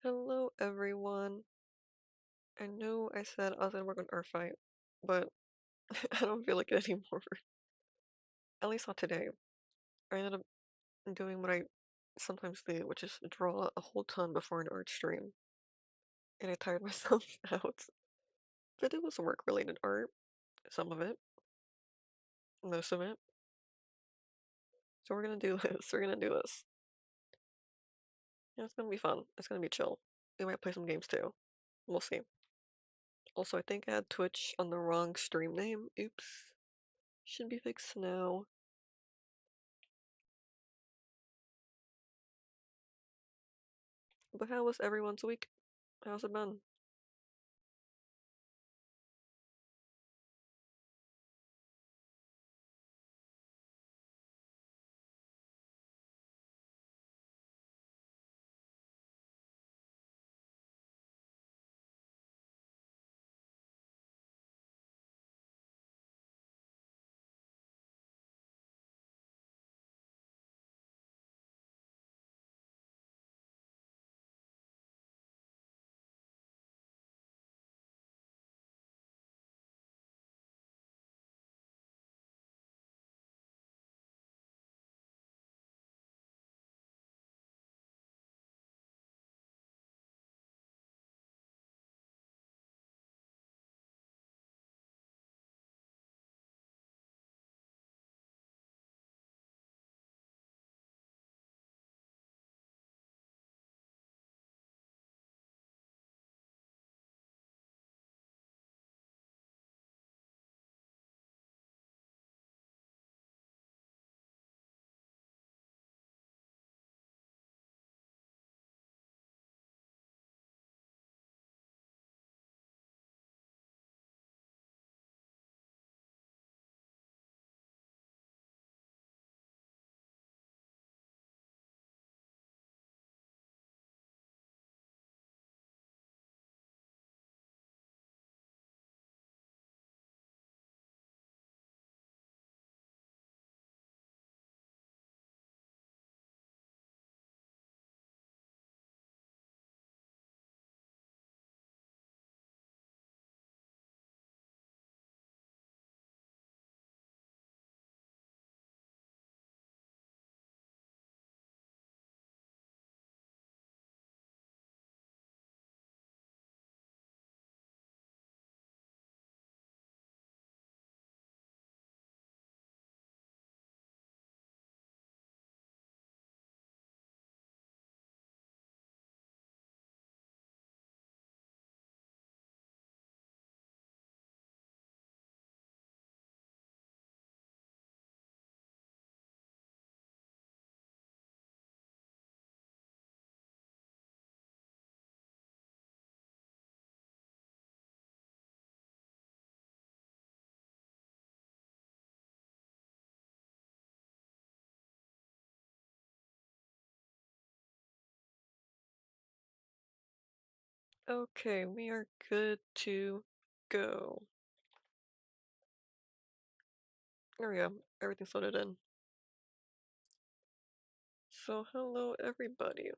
Hello everyone. I know I said I was gonna work on Earth fight, but I don't feel like it anymore. At least not today. I ended up doing what I sometimes do, which is draw a whole ton before an art stream. And I tired myself out. But it was work-related art. Some of it. Most of it. So we're gonna do this. We're gonna do this. Yeah, it's gonna be fun. It's gonna be chill. We might play some games too. We'll see. Also, I think I had Twitch on the wrong stream name. Oops. Should be fixed now. But how was everyone's week? How's it been? Okay, we are good to go. There we go. Everything's loaded in. So, hello everybody.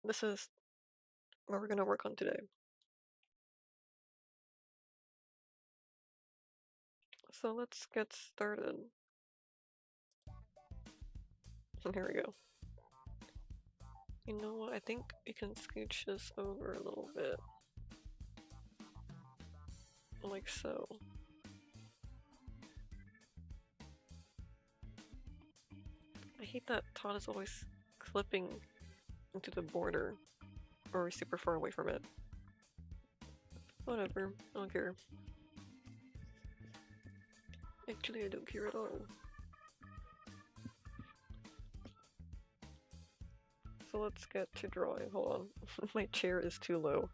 This is what we're gonna work on today. So let's get started. And here we go. You know what? I think we can scooch this over a little bit. Like so. I hate that Todd is always clipping into the border, or super far away from it. Whatever, I don't care. Actually, I don't care at all. So let's get to drawing. Hold on. My chair is too low.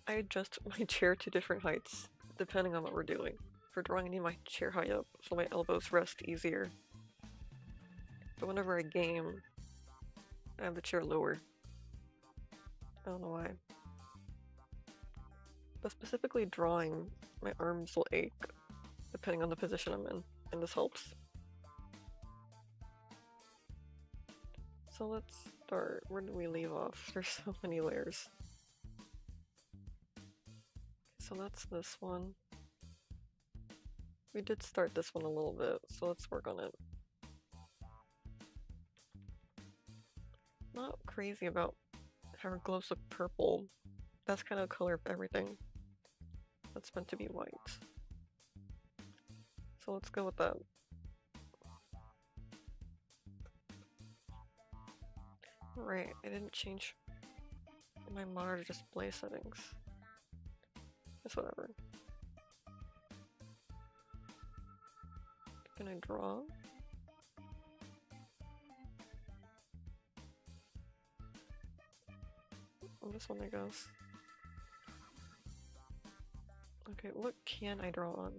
I adjust my chair to different heights, depending on what we're doing. For drawing, I need my chair high up, so my elbows rest easier. But whenever I game, I have the chair lower. I don't know why. But specifically drawing, my arms will ache, depending on the position I'm in, and this helps. So let's start? Where did we leave off? There's so many layers. So that's this one. We did start this one a little bit, so let's work on it. Not crazy about how her gloves look purple. That's kind of the color of everything that's meant to be white. So let's go with that. Right, I didn't change my monitor display settings. It's whatever. Can I draw? On this one, I guess. Okay, what can I draw on?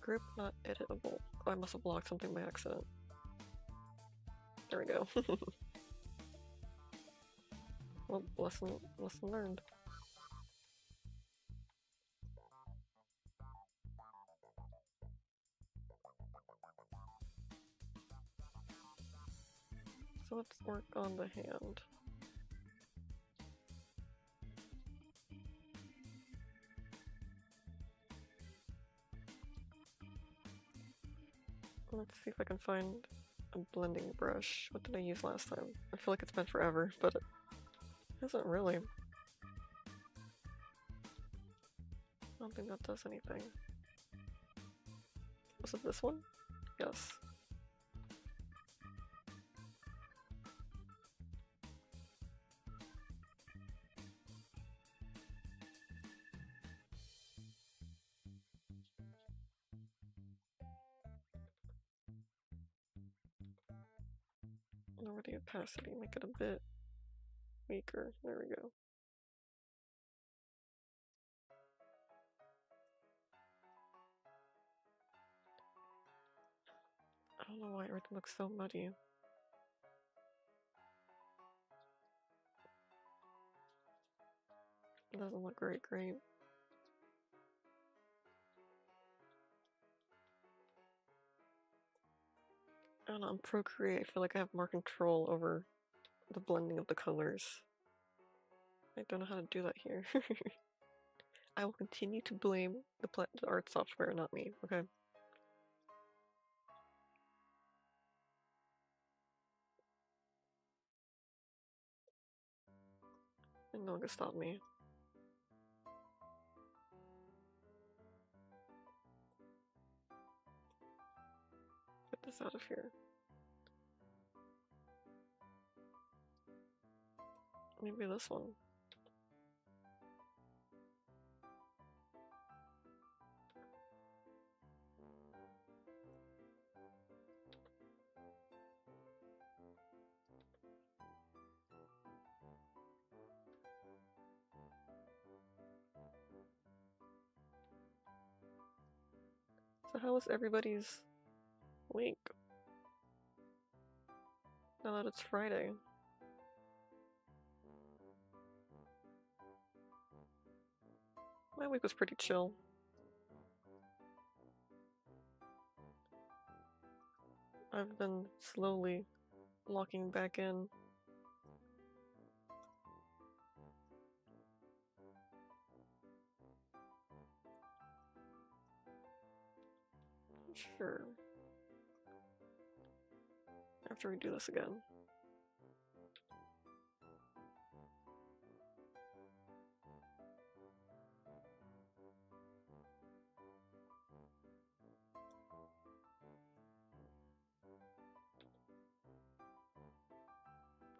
Group not editable. Oh, I must have blocked something by accident. There we go. Well, lesson learned. So let's work on the hand. Let's see if I can find a blending brush. What did I use last time? I feel like it's been forever, but it hasn't really. I don't think that does anything. Was it this one? Yes. Lower the opacity, make it a bit weaker. There we go. I don't know why everything looks so muddy. It doesn't look great. I don't know, on Procreate, I feel like I have more control over the blending of the colors. I don't know how to do that here. I will continue to blame the art software, not me, okay? And no one can stop me. Get this out of here. Maybe this one. So how was everybody's week? Now that it's Friday. My week was pretty chill. I've been slowly locking back in. Sure. After we do this again.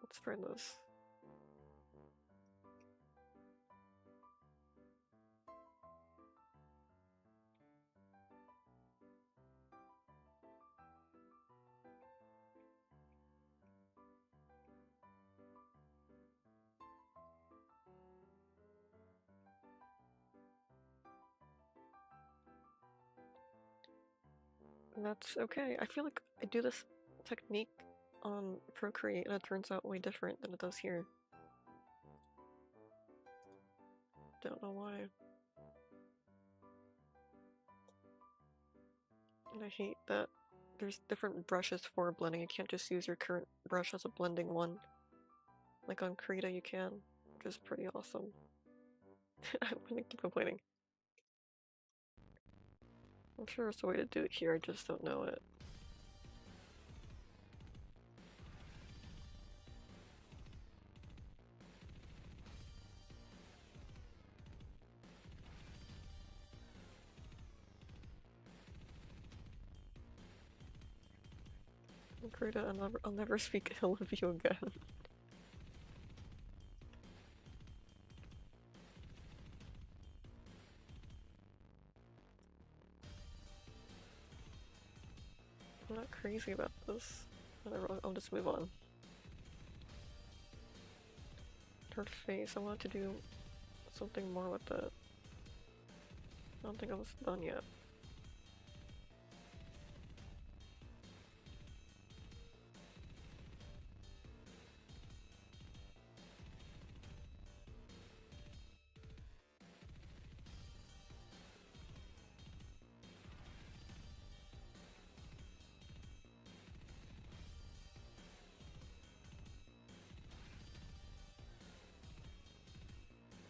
Let's try this. And that's okay. I feel like I do this technique on Procreate and it turns out way different than it does here. Don't know why. And I hate that there's different brushes for blending. You can't just use your current brush as a blending one. Like on Krita you can, which is pretty awesome. I'm gonna keep complaining. I'm sure there's a way to do it here, I just don't know it. Krita, I'll never speak ill of you again. I'm not crazy about this. Whatever, I'll just move on. Her face, I want to do something more with it. I don't think I was done yet.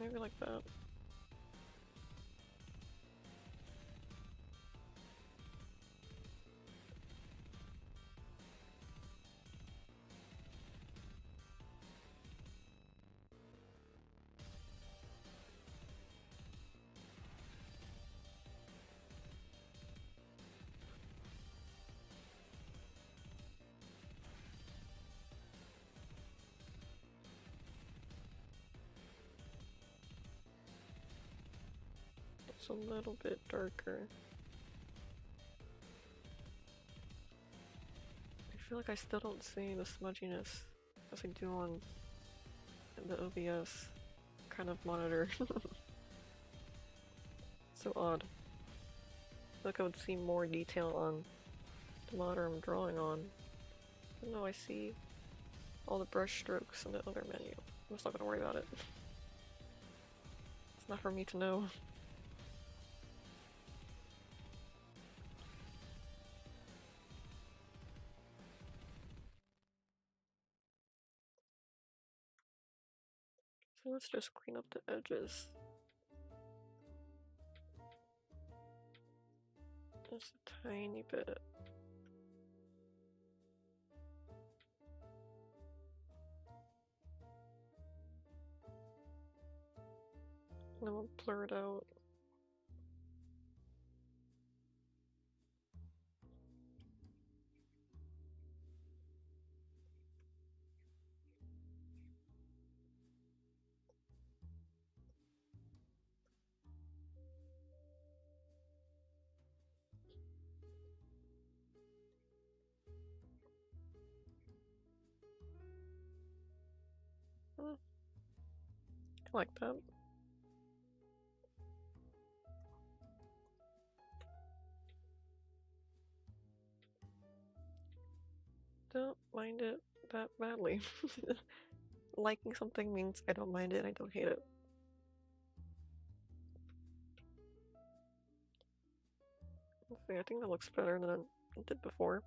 Maybe like that. It's a little bit darker. I feel like I still don't see the smudginess as I do on the OBS kind of monitor. So odd. I feel like I would see more detail on the monitor I'm drawing on. But no, I see all the brush strokes in the other menu. I'm just not gonna worry about it. It's not for me to know. So let's just clean up the edges. Just a tiny bit. And then we'll blur it out. I like that. Don't mind it that badly. Liking something means I don't mind it and I don't hate it. Let's see, I think that looks better than it did before.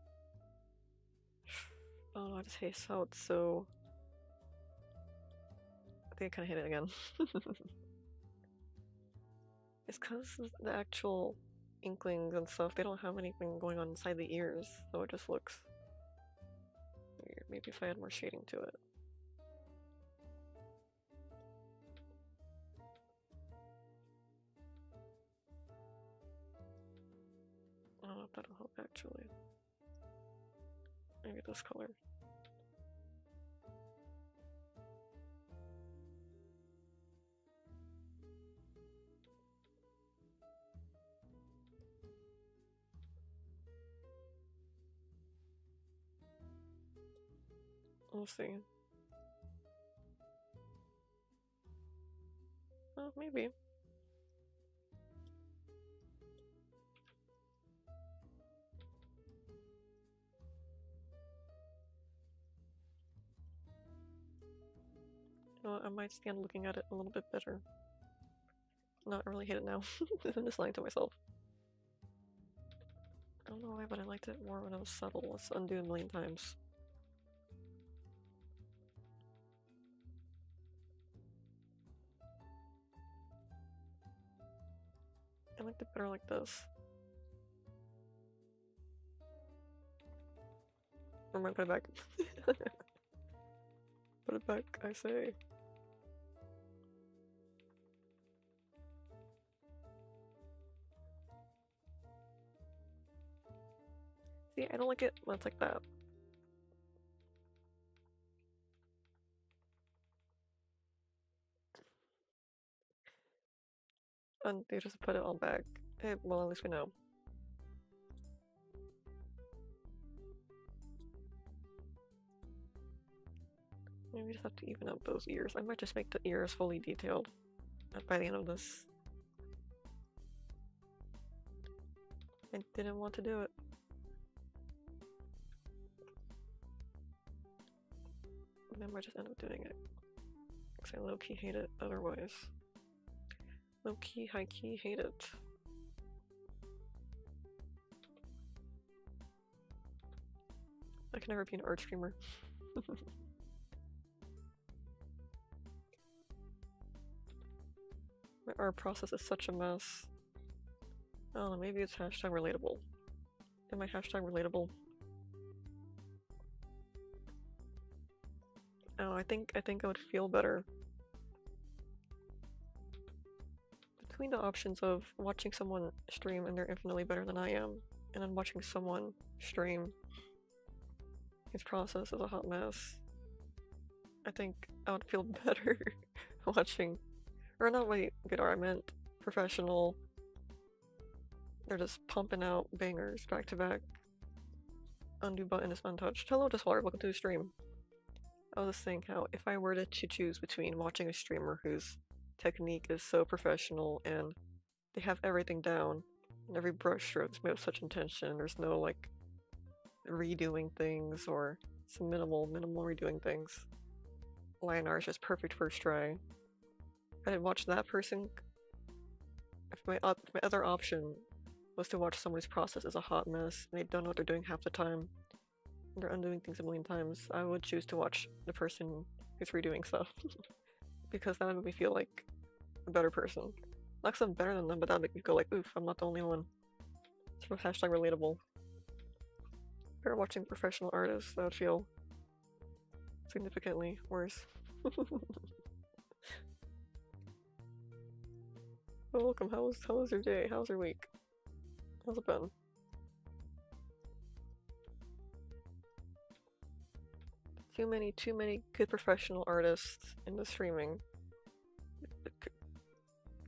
Oh, I just hate how it's so... I think I kinda hate it again. It's because the actual inklings and stuff, they don't have anything going on inside the ears, so it just looks weird. Maybe if I add more shading to it. I don't know if that'll help actually. Maybe this color. We'll see. Oh, maybe. You know what, I might stand looking at it a little bit better. Not really hate it now. I'm just lying to myself. I don't know why, but I liked it more when it was subtle. Let's undo a million times. I liked it better like this. Or am I put it back? Put it back, I say. See, I don't like it when it's like that. And they just put it all back. Hey, well, at least we know. Maybe we just have to even up those ears. I might just make the ears fully detailed by the end of this. I didn't want to do it. And I might just end up doing it. Because I low-key hate it otherwise. Low-key, high-key, hate it. I can never be an art streamer. My art process is such a mess. I don't know, maybe it's hashtag relatable. Am I hashtag relatable? Oh, I think I would feel better between the options of watching someone stream and they're infinitely better than I am, and then watching someone stream his process is a hot mess. I think I would feel better watching, or not really good art, I meant professional. They're just pumping out bangers back to back. Undo button is untouched. Hello, Diswater, welcome to the stream. I was just saying how if I were to choose between watching a streamer whose technique is so professional and they have everything down, and every brush stroke is made with such intention, there's no like redoing things or some minimal redoing things. Line art is just perfect first try. I'd watch that person. If my other option was to watch someone's process is a hot mess and they don't know what they're doing half the time, and they're undoing things a million times, I would choose to watch the person who's redoing stuff. Because that would make me feel like a better person. Not because I'm better than them, but that would make me go like, oof, I'm not the only one. Sort of hashtag relatable. If I were watching professional artists, that would feel significantly worse. Oh, welcome. How was your day? How's your week? How's it been? Too many good professional artists in the streaming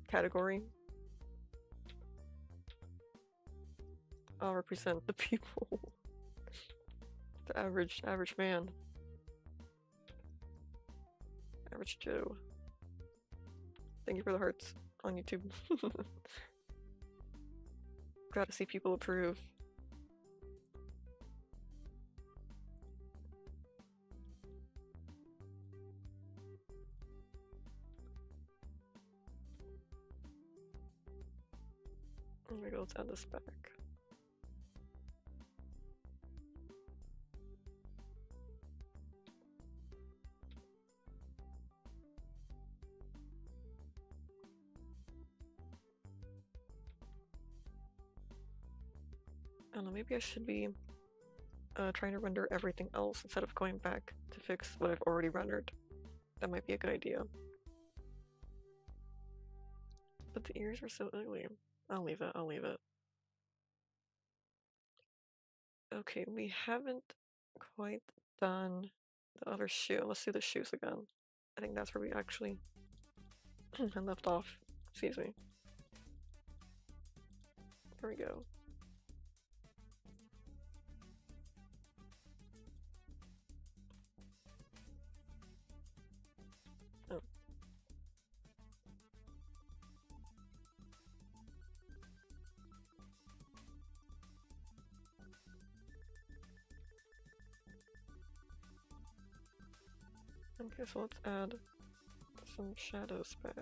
category. I'll represent the people. The average man. Average Joe. Thank you for the hearts on YouTube. Gotta see people approve. There we go, let's add this back. I don't know, maybe I should be trying to render everything else instead of going back to fix what I've already rendered. That might be a good idea. But the ears are so ugly. I'll leave it, I'll leave it. Okay, we haven't quite done the other shoe. Let's do the shoes again. I think that's where we actually left off. Excuse me. There we go. Oh. Okay, so let's add some shadows back.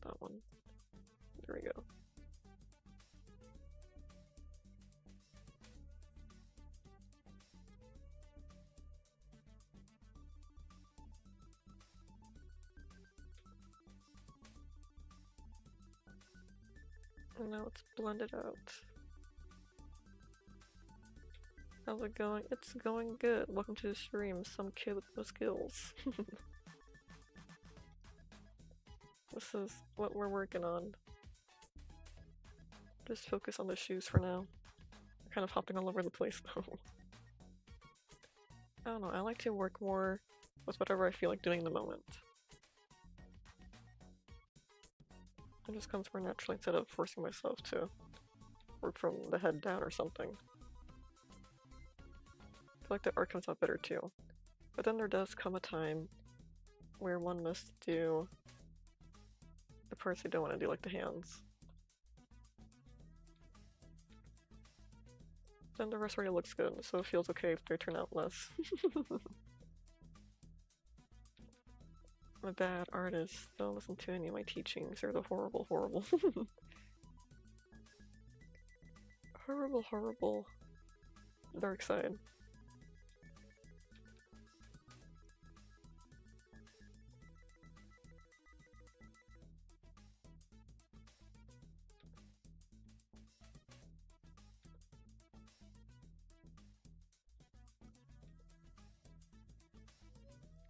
that one. There we go. And now it's blended out. How's it going? It's going good. Welcome to the stream, some kid with no skills. This is what we're working on. Just focus on the shoes for now. I'm kind of hopping all over the place though. I don't know, I like to work more with whatever I feel like doing in the moment. It just comes more naturally instead of forcing myself to work from the head down or something. I feel like the art comes out better too. But then there does come a time where one must do the parts you don't want to do, like the hands. Then the rest already looks good, so it feels okay if they turn out less. I'm a bad artist. Don't listen to any of my teachings. They're the horrible, horrible. Horrible, horrible. Dark side.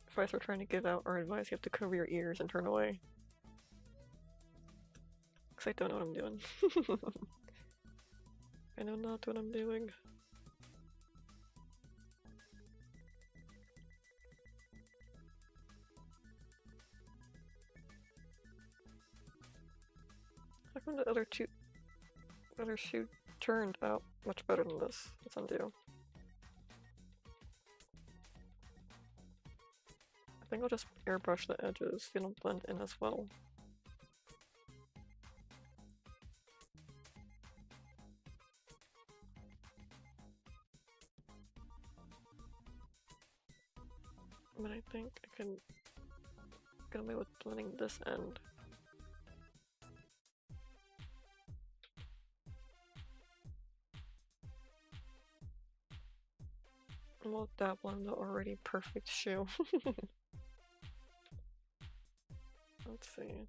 If I start trying to give out our advice, you have to cover your ears and turn away. Because I don't know what I'm doing. I know not what I'm doing. How come the other shoe turned out much better than this? Let's undo. I think I'll just airbrush the edges, they don't blend in as well. But I think I can get away with blending this end. We'll dabble in the already perfect shoe. Let's see.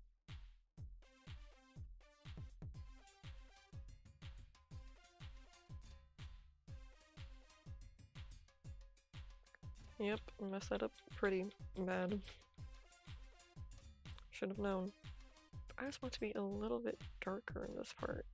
Yep, messed that up pretty bad. Should have known. I just want to be a little bit darker in this part.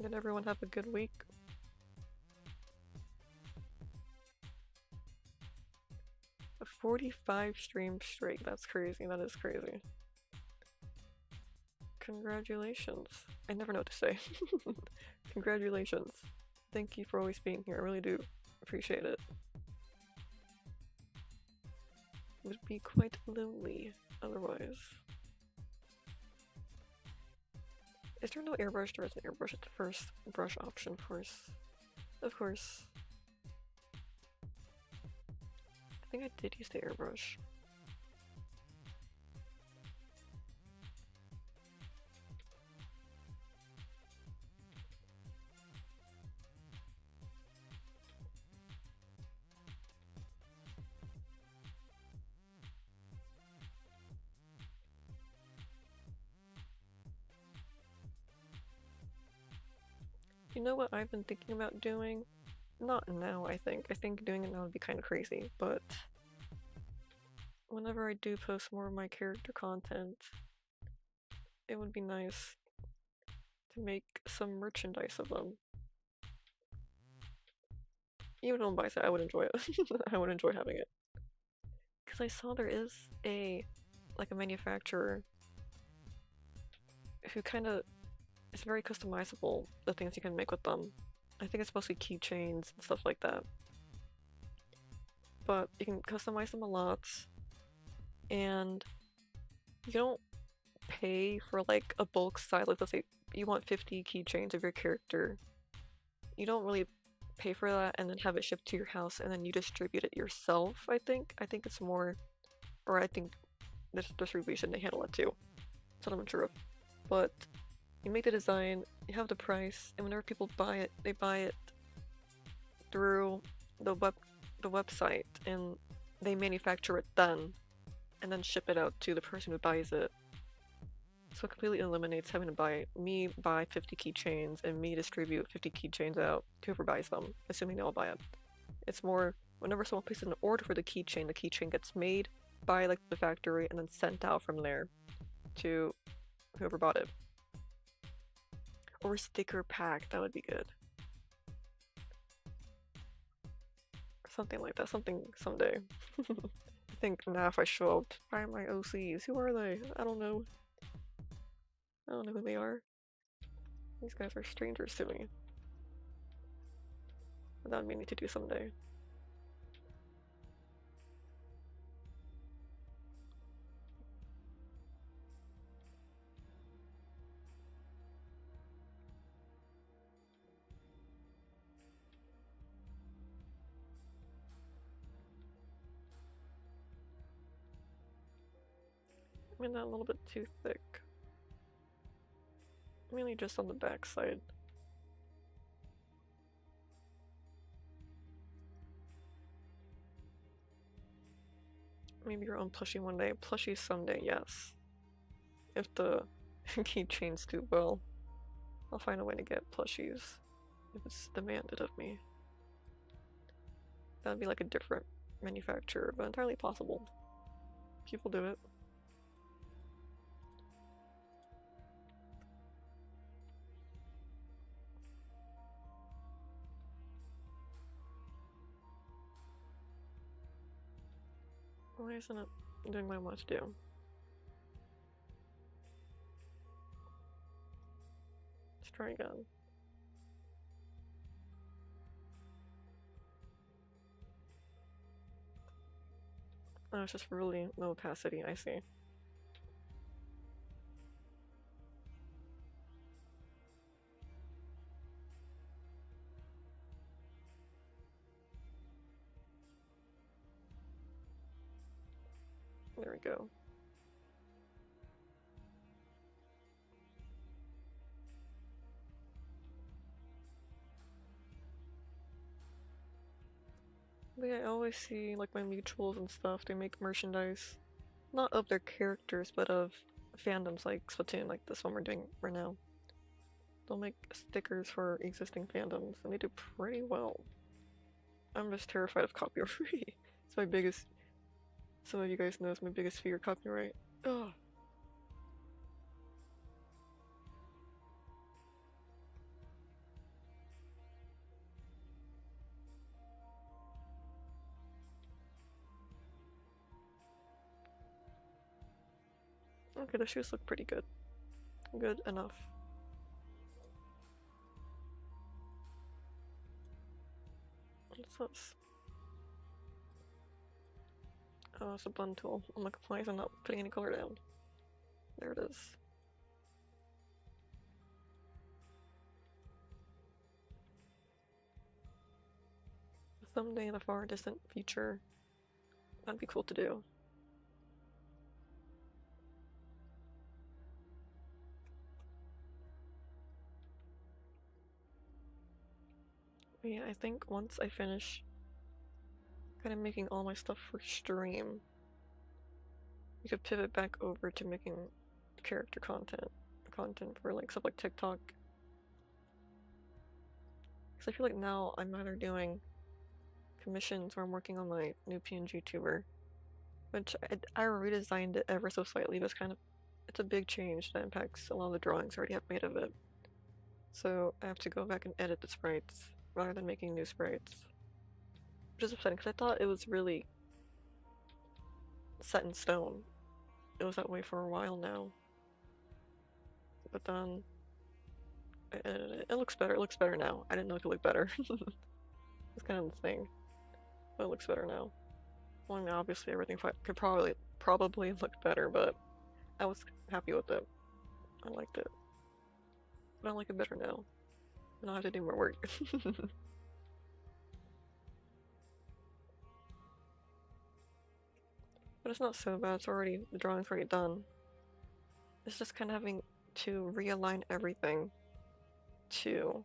Did everyone have a good week? A 45 streams straight, that's crazy, that is crazy. Congratulations. I never know what to say. Congratulations. Thank you for always being here, I really do appreciate it. It would be quite lonely otherwise. Is there no airbrush? There is an airbrush at the first brush option, of course. Of course. I think I did use the airbrush. You know what I've been thinking about doing? Not now, I think. I think doing it now would be kind of crazy, but whenever I do post more of my character content, it would be nice to make some merchandise of them. Even if no one buys it, I would enjoy it. I would enjoy having it. Because I saw there is a manufacturer who kind of it's very customizable, the things you can make with them. I think it's mostly keychains and stuff like that. But you can customize them a lot, and you don't pay for like a bulk size. Like let's say you want 50 keychains of your character. You don't really pay for that and then have it shipped to your house and then you distribute it yourself, I think. I think it's more, or I think this distribution, they handle it too. That's what I'm unsure of. But you make the design, you have the price, and whenever people buy it, they buy it through the website, and they manufacture it then, and then ship it out to the person who buys it. So it completely eliminates having to buy 50 keychains and me distribute 50 keychains out to whoever buys them, assuming they all buy it. It's more whenever someone places an order for the keychain gets made by like the factory and then sent out from there to whoever bought it. Or a sticker pack, that would be good. Something like that, something someday. I think now if I show up, buy my OCs. Who are they? I don't know. I don't know who they are. These guys are strangers to me. But that would be neat to do someday. I mean, that a little bit too thick. Mainly just on the back side. Maybe your own plushie one day. Plushie someday, yes. If the keychains do well, I'll find a way to get plushies if it's demanded of me. That'd be like a different manufacturer, but entirely possible. People do it. Why isn't it doing what I want it to do? Let's try again. Oh, it's just really low opacity, I see. There we go. But yeah, I always see like my mutuals and stuff, they make merchandise. Not of their characters, but of fandoms like Splatoon, like this one we're doing right now. They'll make stickers for existing fandoms, and they do pretty well. I'm just terrified of copyright. It's my biggest. Some of you guys know it's my biggest fear, copyright. Ugh. Okay, the shoes look pretty good. Good enough. What's this? Oh, it's a blend tool. I'm like, why is it not putting any color down? There it is. Someday in the far distant future, that'd be cool to do. But yeah, I think once I finish kind of making all my stuff for stream, we could pivot back over to making character content for like stuff like TikTok. Because I feel like now I'm either doing commissions or I'm working on my new PNG tuber, which I redesigned it ever so slightly, but it's a big change that impacts a lot of the drawings I already have made of it. So I have to go back and edit the sprites rather than making new sprites. Which is upsetting because I thought it was really set in stone. It was that way for a while now. But then It looks better. It looks better now. I didn't know it could look better. It's kind of the thing, but it looks better now. Well, I mean, obviously everything could probably look better, but I was happy with it. I liked it, but I like it better now. I don't have to do more work. But it's not so bad. The drawing's already done. It's just kind of having to realign everything to.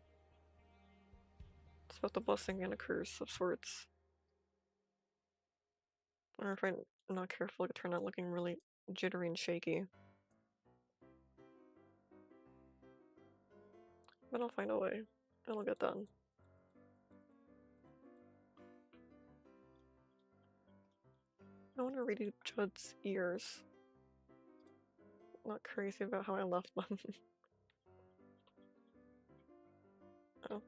It's about the blessing and a curse of sorts. Or if I'm not careful, it could turn out looking really jittery and shaky. But I'll find a way. It'll get done. I want to redo Judd's ears. Not crazy about how I left them. Oh.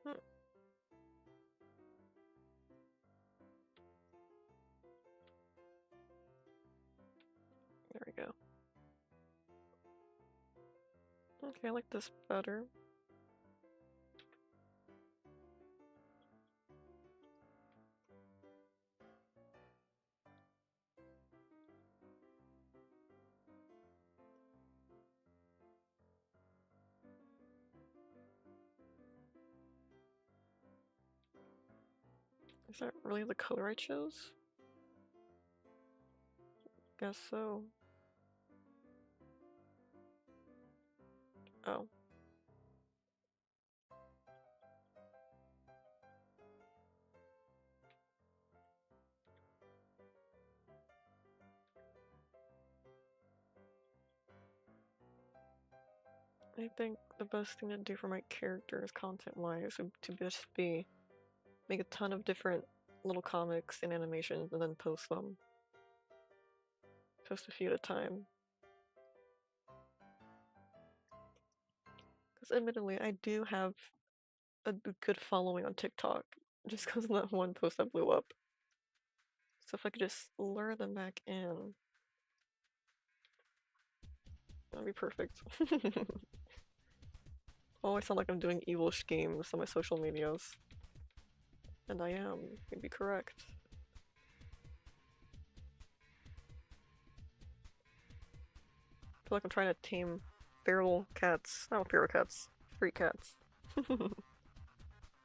Hmm. There we go. Okay, I like this better. Is that really the color I chose? Guess so. Oh. I think the best thing to do for my characters content-wise would to just be make a ton of different little comics and animations and then post them. Post a few at a time. Because admittedly, I do have a good following on TikTok just because of that one post that blew up. So if I could just lure them back in, that'd be perfect. Oh, I sound like I'm doing evil schemes on my social medias. And I am. You'd be correct. I feel like I'm trying to tame feral cats. Not feral cats. Street cats.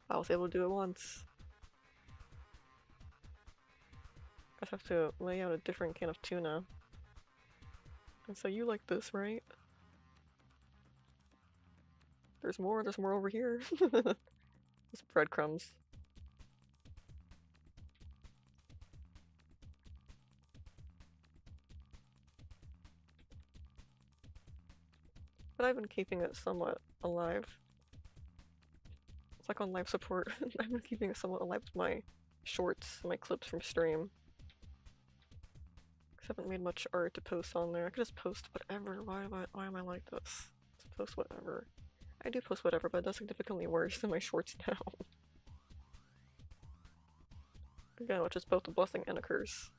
I was able to do it once. I just have to lay out a different can of tuna. And so you like this, right? There's more over here. It's breadcrumbs. But I've been keeping it somewhat alive. It's like on live support. I've been keeping it somewhat alive with my shorts, my clips from stream. Because I haven't made much art to post on there. I could just post whatever. Why am I like this? Just post whatever. I do post whatever, but it does significantly worse than my shorts now. Again, which is both a blessing and a curse.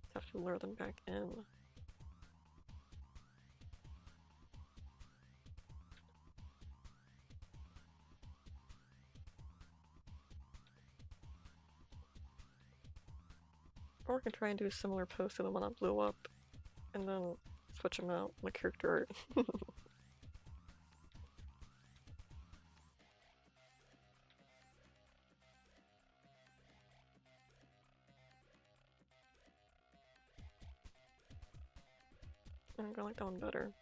Just have to lure them back in. Or I can try and do a similar post to the one that blew up, and then switch them out, like character art. I think I like that one better.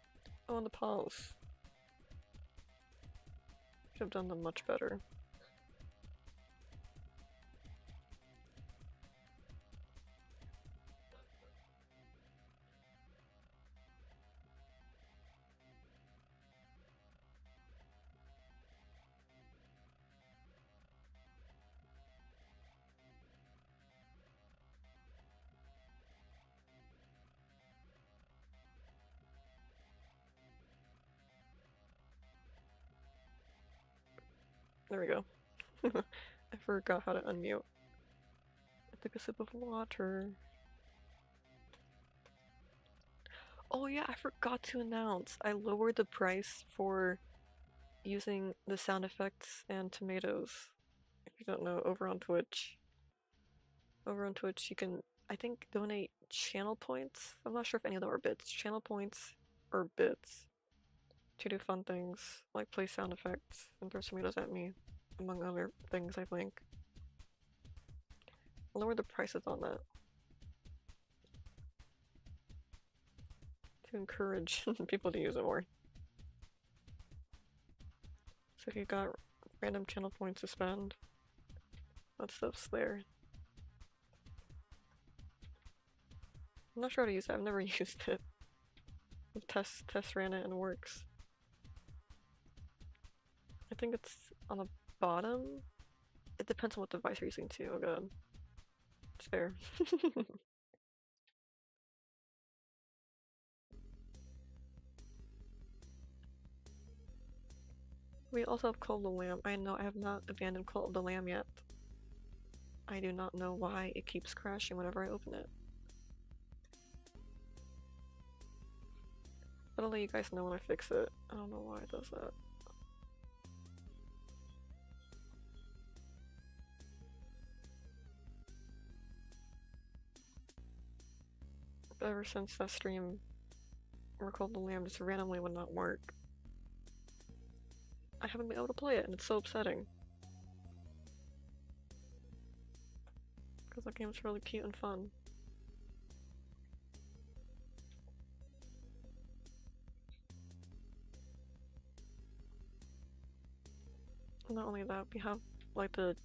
Oh, and the paws. Should have done them much better. There we go. I forgot how to unmute. I took a sip of water. Oh yeah, I forgot to announce. I lowered the price for using the sound effects and tomatoes. If you don't know, over on Twitch. Over on Twitch, you can, I think, donate channel points. I'm not sure if any of them are bits. Channel points or bits to do fun things like play sound effects and throw tomatoes at me, among other things, I think. Lower the prices on that to encourage people to use it more. So if you got random channel points to spend, that stuff's there. I'm not sure how to use it. I've never used it. Test ran it and it works. I think it's on the bottom. It depends on what device you're using too. Oh god. It's there. We also have Call of the Lamb. I know I have not abandoned Call of the Lamb yet. I do not know why it keeps crashing whenever I open it. But I'll let you guys know when I fix it. I don't know why it does that. But ever since that stream where Call of the Lamb just randomly would not work, I haven't been able to play it and it's so upsetting. Because that game's really cute and fun. And not only that, we have like the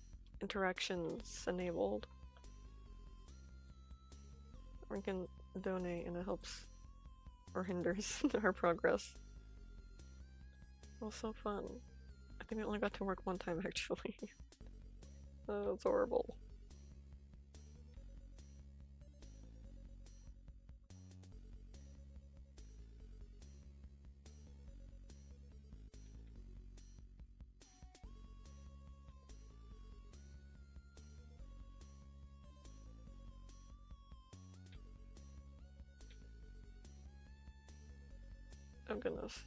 interactions enabled. We can donate and it helps or hinders our progress. It was so fun. I think we only got to work one time actually. Oh, it's horrible. Oh goodness.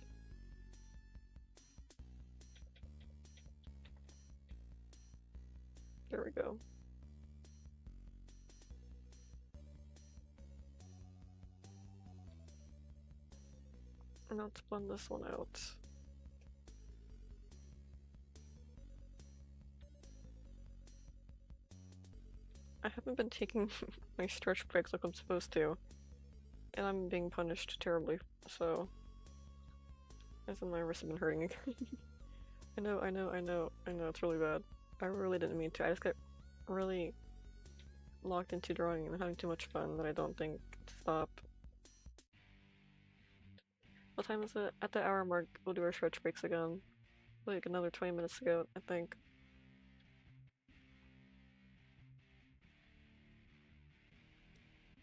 There we go. And now let's blend this one out. I haven't been taking my stretch breaks like I'm supposed to. And I'm being punished terribly, so... As in my wrist have been hurting again. I know, it's really bad. I really didn't mean to. I just got really locked into drawing and having too much fun that I don't think to stop. What time is it? At the hour mark, we'll do our stretch breaks again. Like another 20 minutes to go, I think.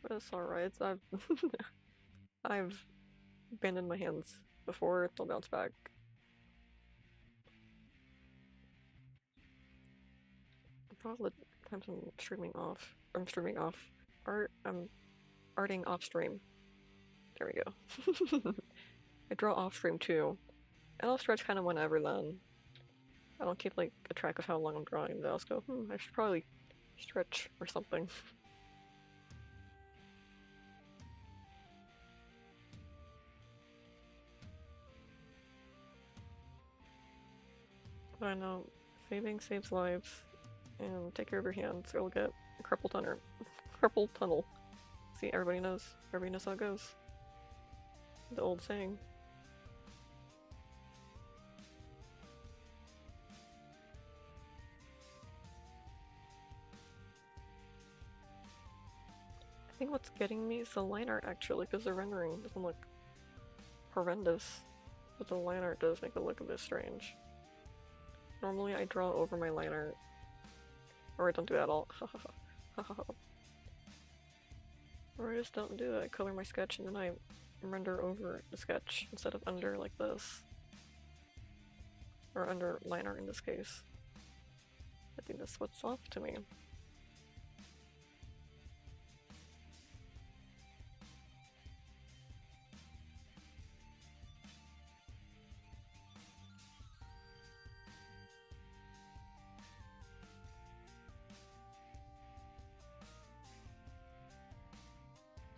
But it's alright. I've abandoned my hands before, they'll bounce back. Probably the times I'm streaming off. I'm arting off stream. There we go. I draw off stream too. And I'll stretch kind of whenever then. I don't keep like a track of how long I'm drawing, I'll just go, I should probably stretch or something. But I know saving saves lives, and take care of your hands or you'll get carpal tunnel. Carpal tunnel. See, everybody knows how it goes. The old saying. I think what's getting me is the line art actually, because the rendering doesn't look horrendous, but the line art does make it look a bit strange. Normally I draw over my line art, or I don't do that at all. Or I just don't do it. I color my sketch and then I render over the sketch instead of under like this. Or under line art in this case. I think that's what's off to me.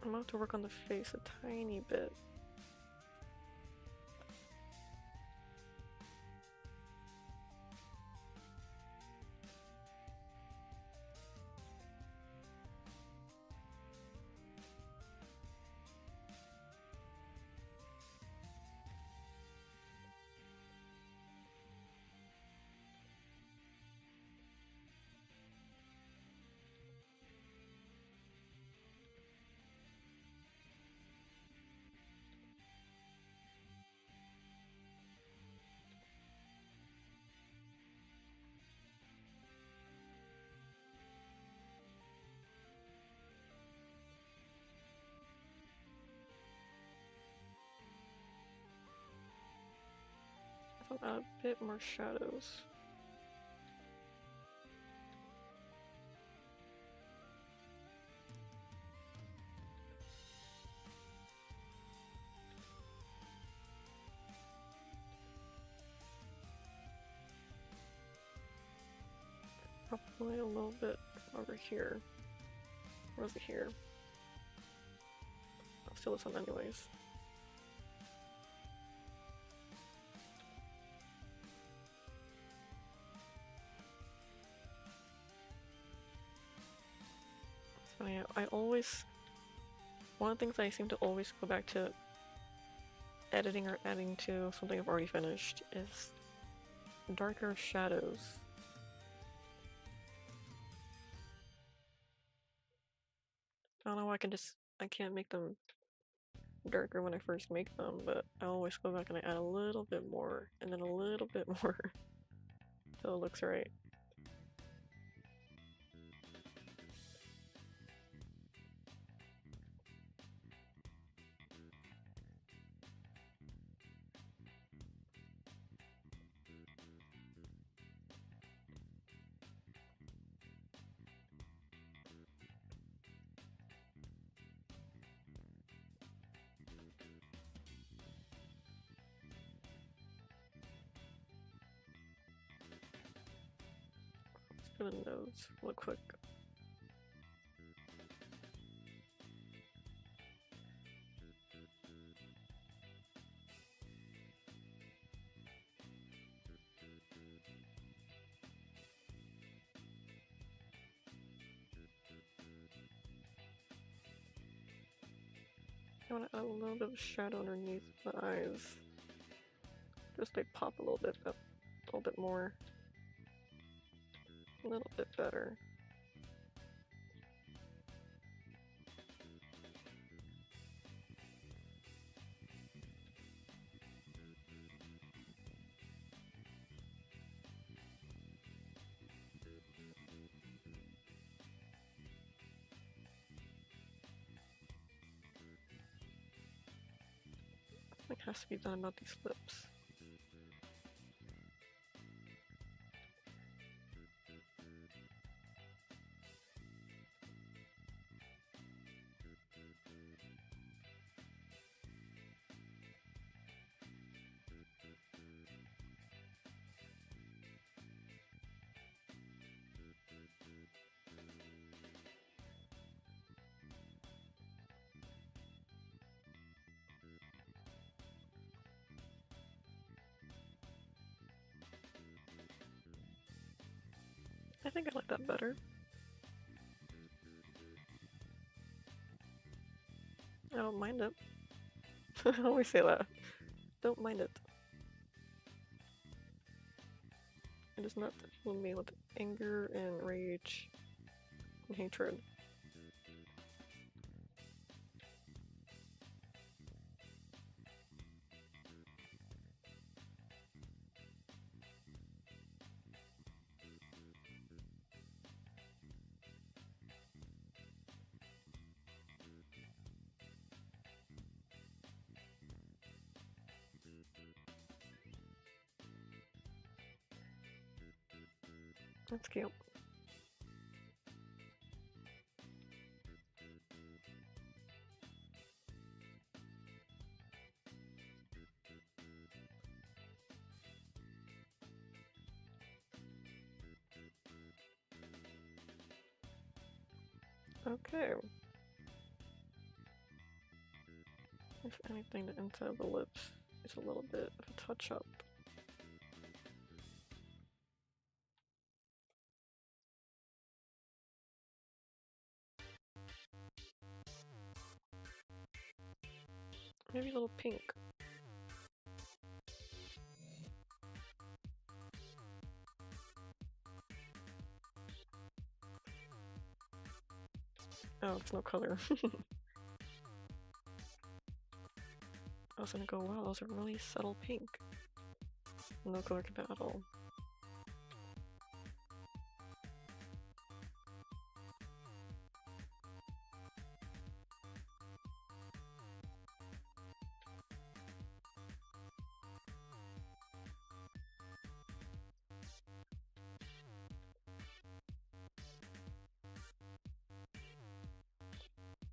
I'm gonna have to work on the face a tiny bit. I'll add a bit more shadows. Probably a little bit over here. Or was it here? I'll steal this one anyways. It's funny, one of the things I seem to always go back to editing or adding to something I've already finished is darker shadows. I don't know why I can't make them darker when I first make them, but I always go back and I add a little bit more, and then a little bit more, till it looks right. For the nose, real quick. I want to add a little bit of shadow underneath the eyes. Just they pop a little bit more. A little bit better. Something has to be done about these lips. I think I like that better. I don't mind it. I always say that. Don't mind it. It is not filling me with anger and rage and hatred. That's cute. Okay. If anything, the inside of the lips is a little bit of a touch up. Maybe a little pink. Oh, it's no color. I was gonna go, wow, those are really subtle pink. No color to that at all.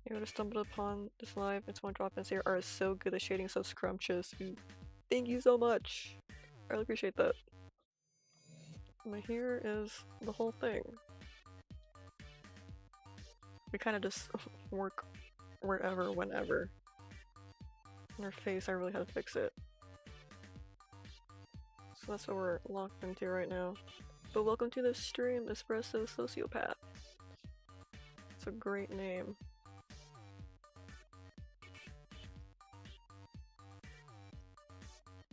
You would have stumbled upon this live. It's one drop in here are so good. The shading so scrumptious. Thank you so much. I really appreciate that. But here is the whole thing. We kind of just work wherever, whenever. In her face, I really had to fix it. So that's what we're locked into right now. But welcome to the stream, Espresso Sociopath. It's a great name.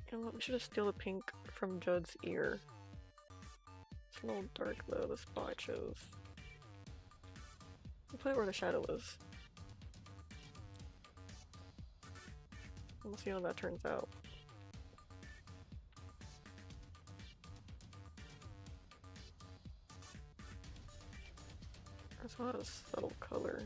You know what, we should just steal the pink from Judd's ear. It's a little dark though, the spot I chose. We'll put it where the shadow is. We'll see how that turns out. That's not a subtle color.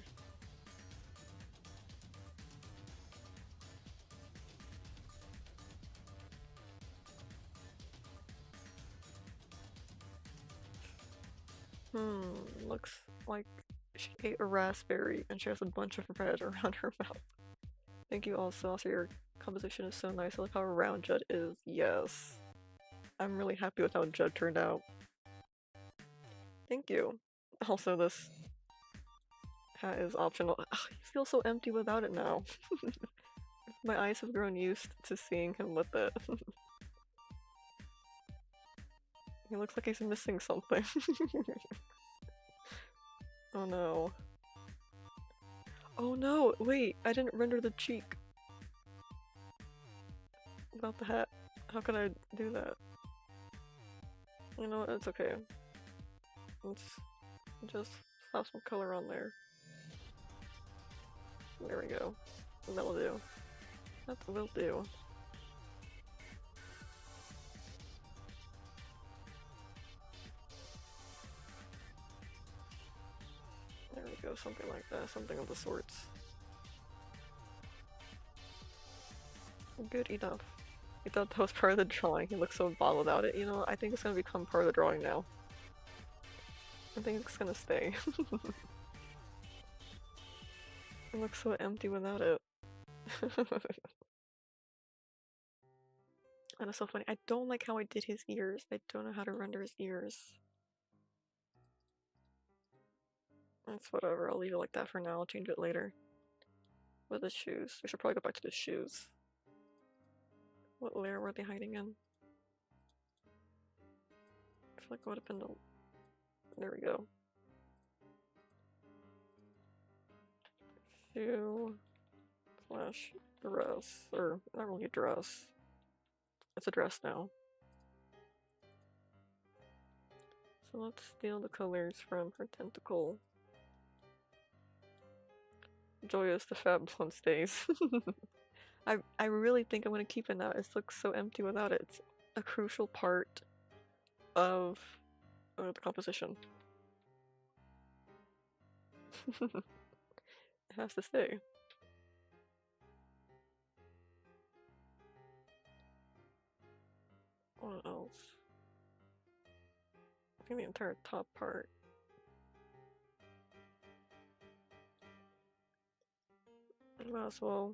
Looks like she ate a raspberry and she has a bunch of red around her mouth. Thank you also. Also, your composition is so nice. I like how round Judd is. Yes. I'm really happy with how Judd turned out. Thank you. Also, this hat is optional. Ugh, you feel so empty without it now. My eyes have grown used to seeing him with it. He looks like he's missing something. Oh no. Oh no, wait, I didn't render the cheek. About the hat. How can I do that? You know what, it's okay. Let's just slap some color on there. There we go. That'll do. That will do. There we go, something like that, something of the sorts. Good enough. You thought that was part of the drawing, he looks so bottled without it. You know, I think it's gonna become part of the drawing now. I think it's gonna stay. It looks so empty without it. And it's so funny. I don't like how I did his ears. I don't know how to render his ears. It's whatever, I'll leave it like that for now. I'll change it later. With the shoes. We should probably go back to the shoes. What layer were they hiding in? I feel like it would have been the... There we go. Shoe slash dress. Or, not really a dress. It's a dress now. So let's steal the colors from her tentacle. Joyous the fab blonde stays. I really think I'm gonna keep it now. It looks so empty without it. It's a crucial part of the composition. It has to stay. What else? Maybe the entire top part. I might as well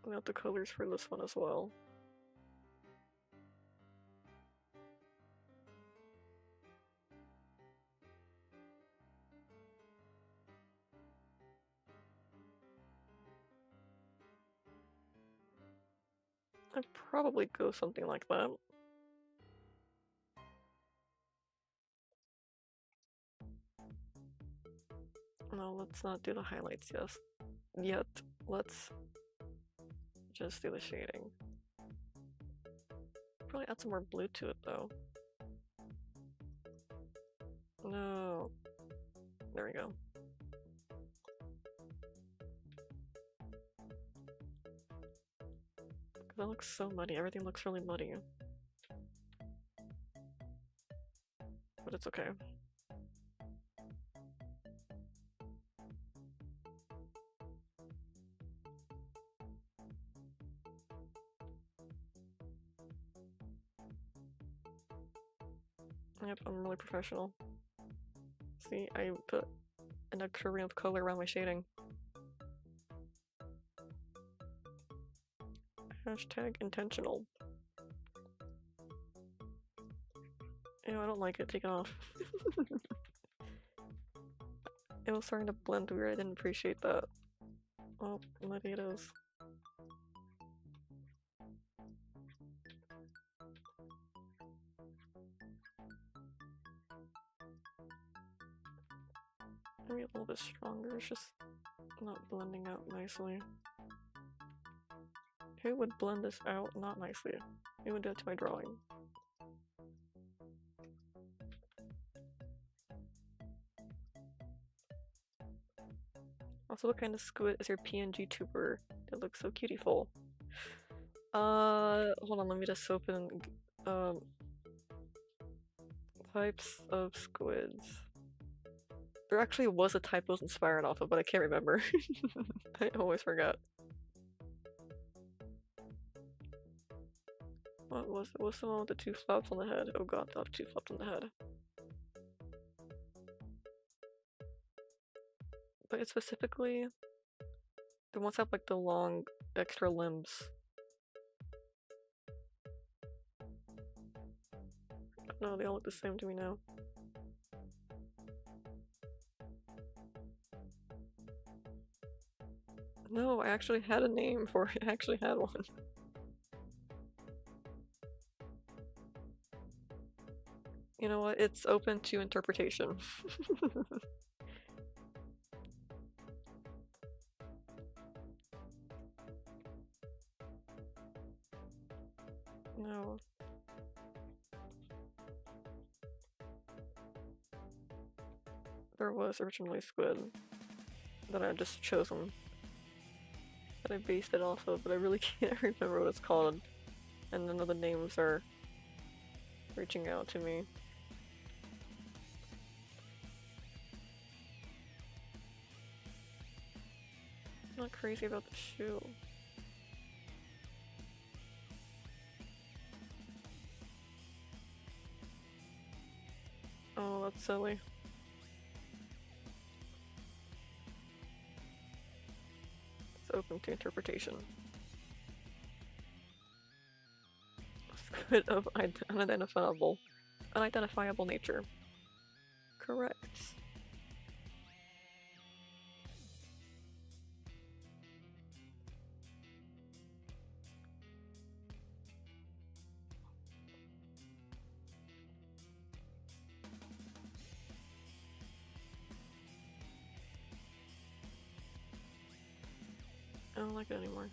lay out the colors for this one as well. I'd probably go something like that. No, let's not do the highlights yet. Let's just do the shading. Probably add some more blue to it though. No. There we go. That looks so muddy. Everything looks really muddy. But it's okay. Yep, I'm really professional. See, I put an extra ring of color around my shading. Hashtag intentional. Ew, I don't like it. Take it off. It was starting to blend weird. I didn't appreciate that. Oh, muddy it is. Maybe a little bit stronger. It's just not blending out nicely. Who would blend this out not nicely? Who would do it to my drawing? Also, what kind of squid is your PNG tuber? It looks so cutie-ful. Hold on, let me just open types of squids. There actually was a type I was inspired off of, but I can't remember. I always forgot. What was it? Was the one with the 2 flaps on the head? Oh god, I have 2 flaps on the head. But it's specifically the ones that have like the long extra limbs. No, they all look the same to me now. No, I actually had a name for it. I actually had one. You know what? It's open to interpretation. No. There was originally squid that I just chosen. That I based it off of, but I really can't remember what it's called. And none of the names are reaching out to me. I'm not crazy about the shoe. Oh, that's silly. It's open to interpretation. Squid of unidentifiable nature. Correct. I don't like it anymore.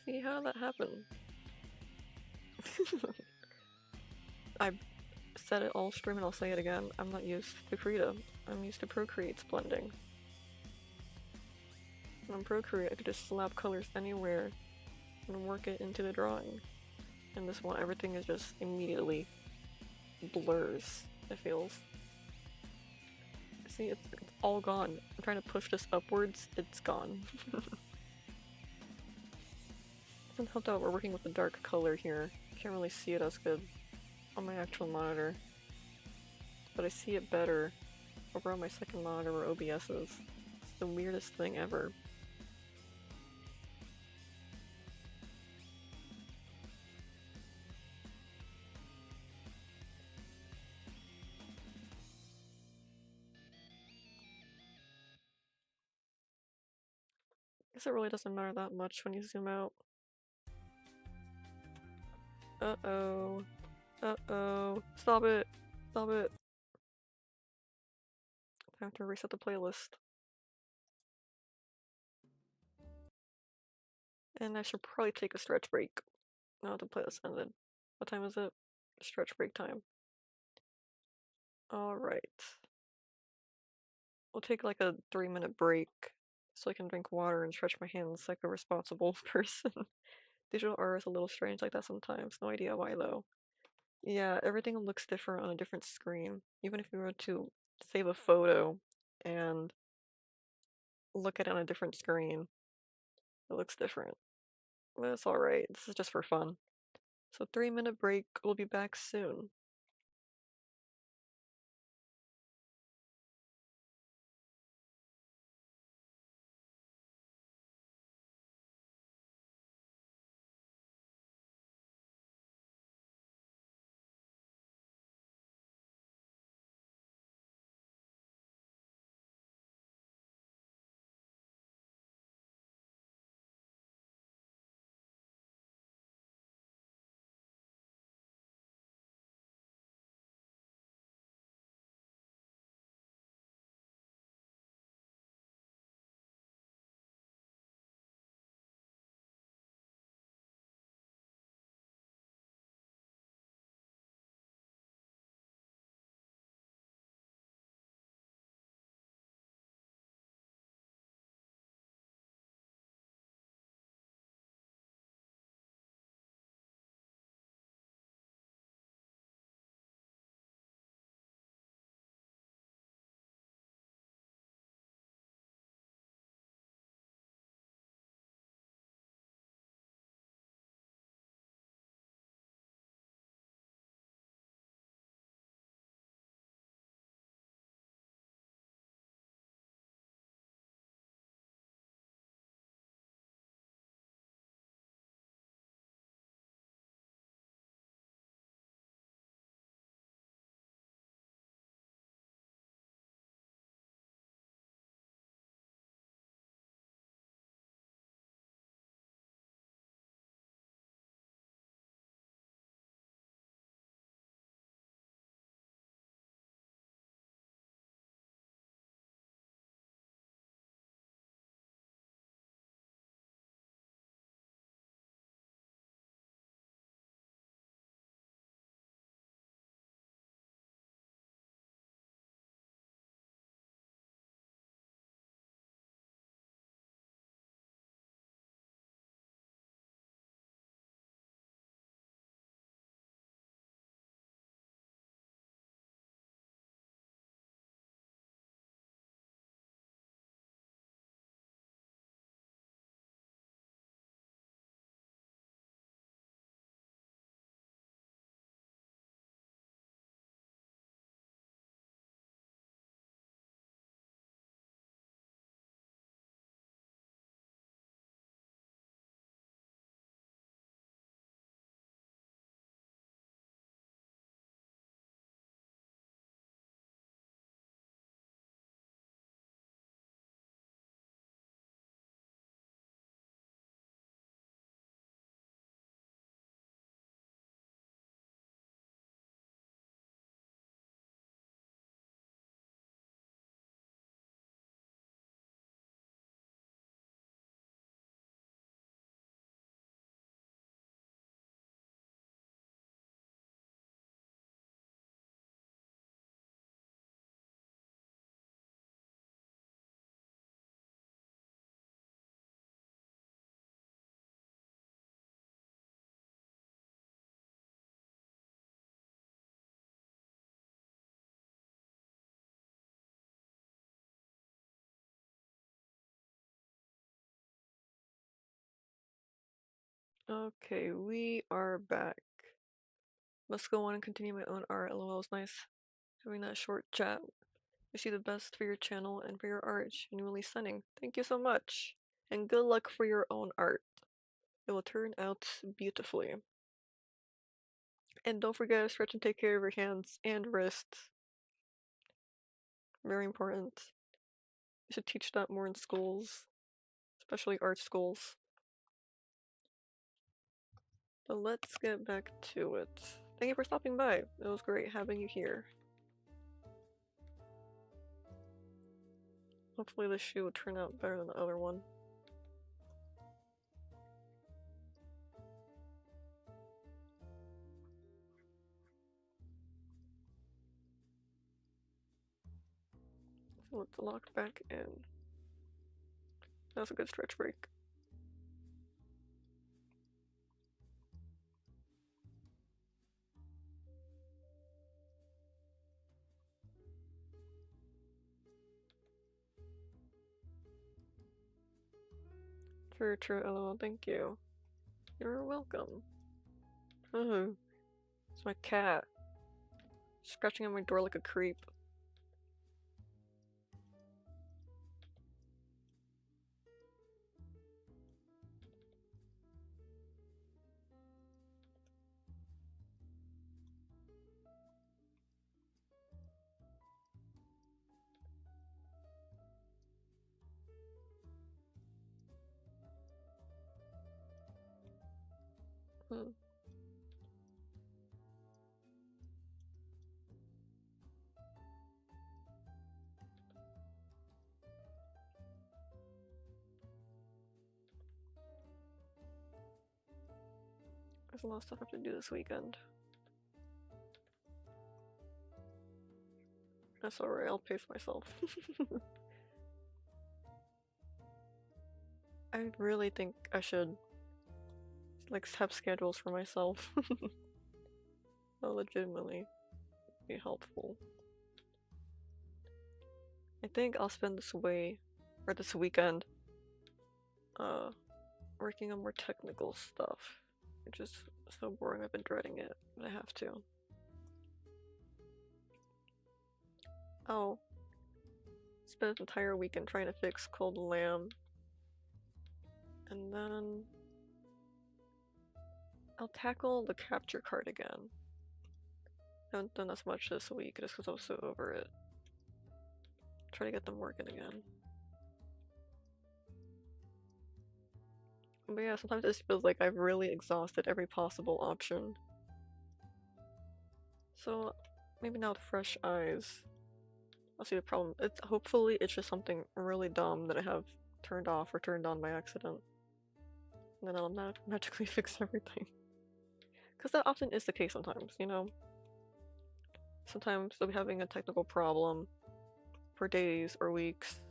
See, how did that happen? I said it all stream and I'll say it again. I'm not used to Krita. I'm used to Procreate's blending. And on Procreate, I could just slap colors anywhere and work it into the drawing. In this one, everything is just immediately blurs, it feels. See, it's all gone. I'm trying to push this upwards, it's gone. Doesn't help that we're working with a dark color here. Can't really see it as good on my actual monitor. But I see it better over on my second monitor where OBS is. It's the weirdest thing ever. I guess it really doesn't matter that much when you zoom out. Uh-oh. Uh-oh. Stop it. Stop it. I have to reset the playlist. And I should probably take a stretch break. Now the playlist ended. What time is it? Stretch break time. Alright. We'll take like a 3-minute break so I can drink water and stretch my hands like a responsible person. Digital art is a little strange like that sometimes. No idea why though. Yeah, everything looks different on a different screen. Even if you were to save a photo and look at it on a different screen, it looks different. But it's alright. This is just for fun. So 3-minute break. We'll be back soon. Okay, we are back. Must go on and continue my own art. LOL, it was nice having that short chat. Wish you the best for your channel and for your art. Genuinely stunning. Thank you so much. And good luck for your own art. It will turn out beautifully. And don't forget to stretch and take care of your hands and wrists. Very important. You should teach that more in schools, especially art schools. But let's get back to it. Thank you for stopping by. It was great having you here. Hopefully this shoe will turn out better than the other one. So it's locked back in. That was a good stretch break. True, true, LOL, thank you. You're welcome. Oh, it's my cat. Scratching on my door like a creep. Hmm. There's a lot of stuff I have to do this weekend. That's alright, I'll pace myself. I really think I should like have schedules for myself. That'll legitimately be helpful. I think I'll spend this weekend working on more technical stuff, which is so boring. I've been dreading it, but I have to. I'll spend an entire weekend trying to fix Cold Lamb, and then I'll tackle the capture card again. I haven't done as much this week just because I was so over it. Try to get them working again. But yeah, sometimes it just feels like I've really exhausted every possible option. So maybe now with fresh eyes, I'll see the problem. Hopefully it's just something really dumb that I have turned off or turned on by accident. And then I'll magically fix everything. Because that often is the case sometimes, you know? Sometimes they'll be having a technical problem for days or weeks,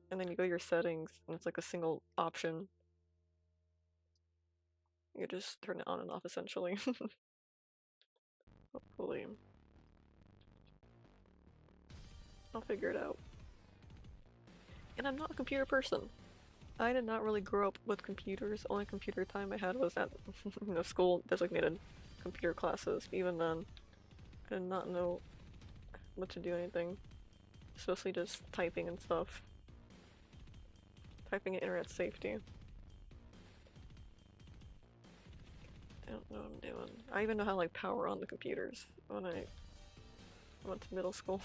and then you go to your settings and it's like a single option. You just turn it on and off essentially. Hopefully. I'll figure it out. And I'm not a computer person. I did not really grow up with computers. The only computer time I had was at school designated computer classes. Even then, I did not know what to do anything. Especially just typing and stuff. Typing and internet safety. I don't know what I'm doing. I even know how to like power on the computers when I went to middle school.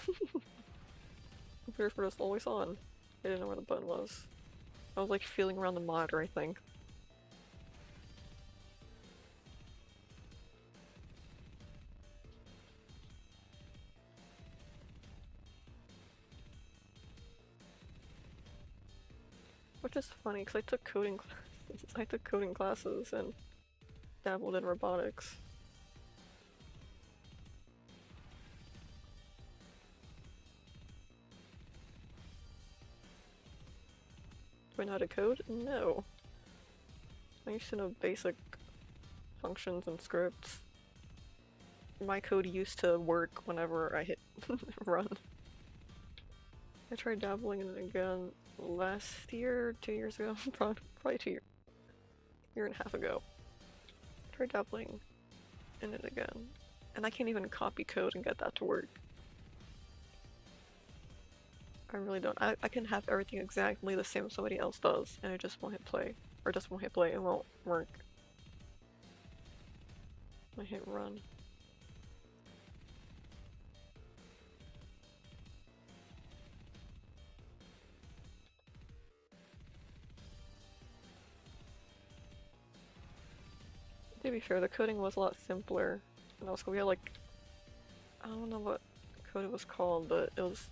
Computers were just always on. I didn't know where the button was. I was like feeling around the monitor, I think. Which is funny because I took coding classes. I took coding classes and dabbled in robotics. Do I know how to code? No. I used to know basic functions and scripts. My code used to work whenever I hit run. I tried dabbling in it again last year, 2 years ago, probably 2 years. year and a half ago. Try dabbling in it again. And I can't even copy code and get that to work. I really don't. I can have everything exactly the same as somebody else does, and it just won't hit play. Or just won't hit play, it won't work. I hit run. To be fair, the coding was a lot simpler. And also we had like, I don't know what code it was called, but it was,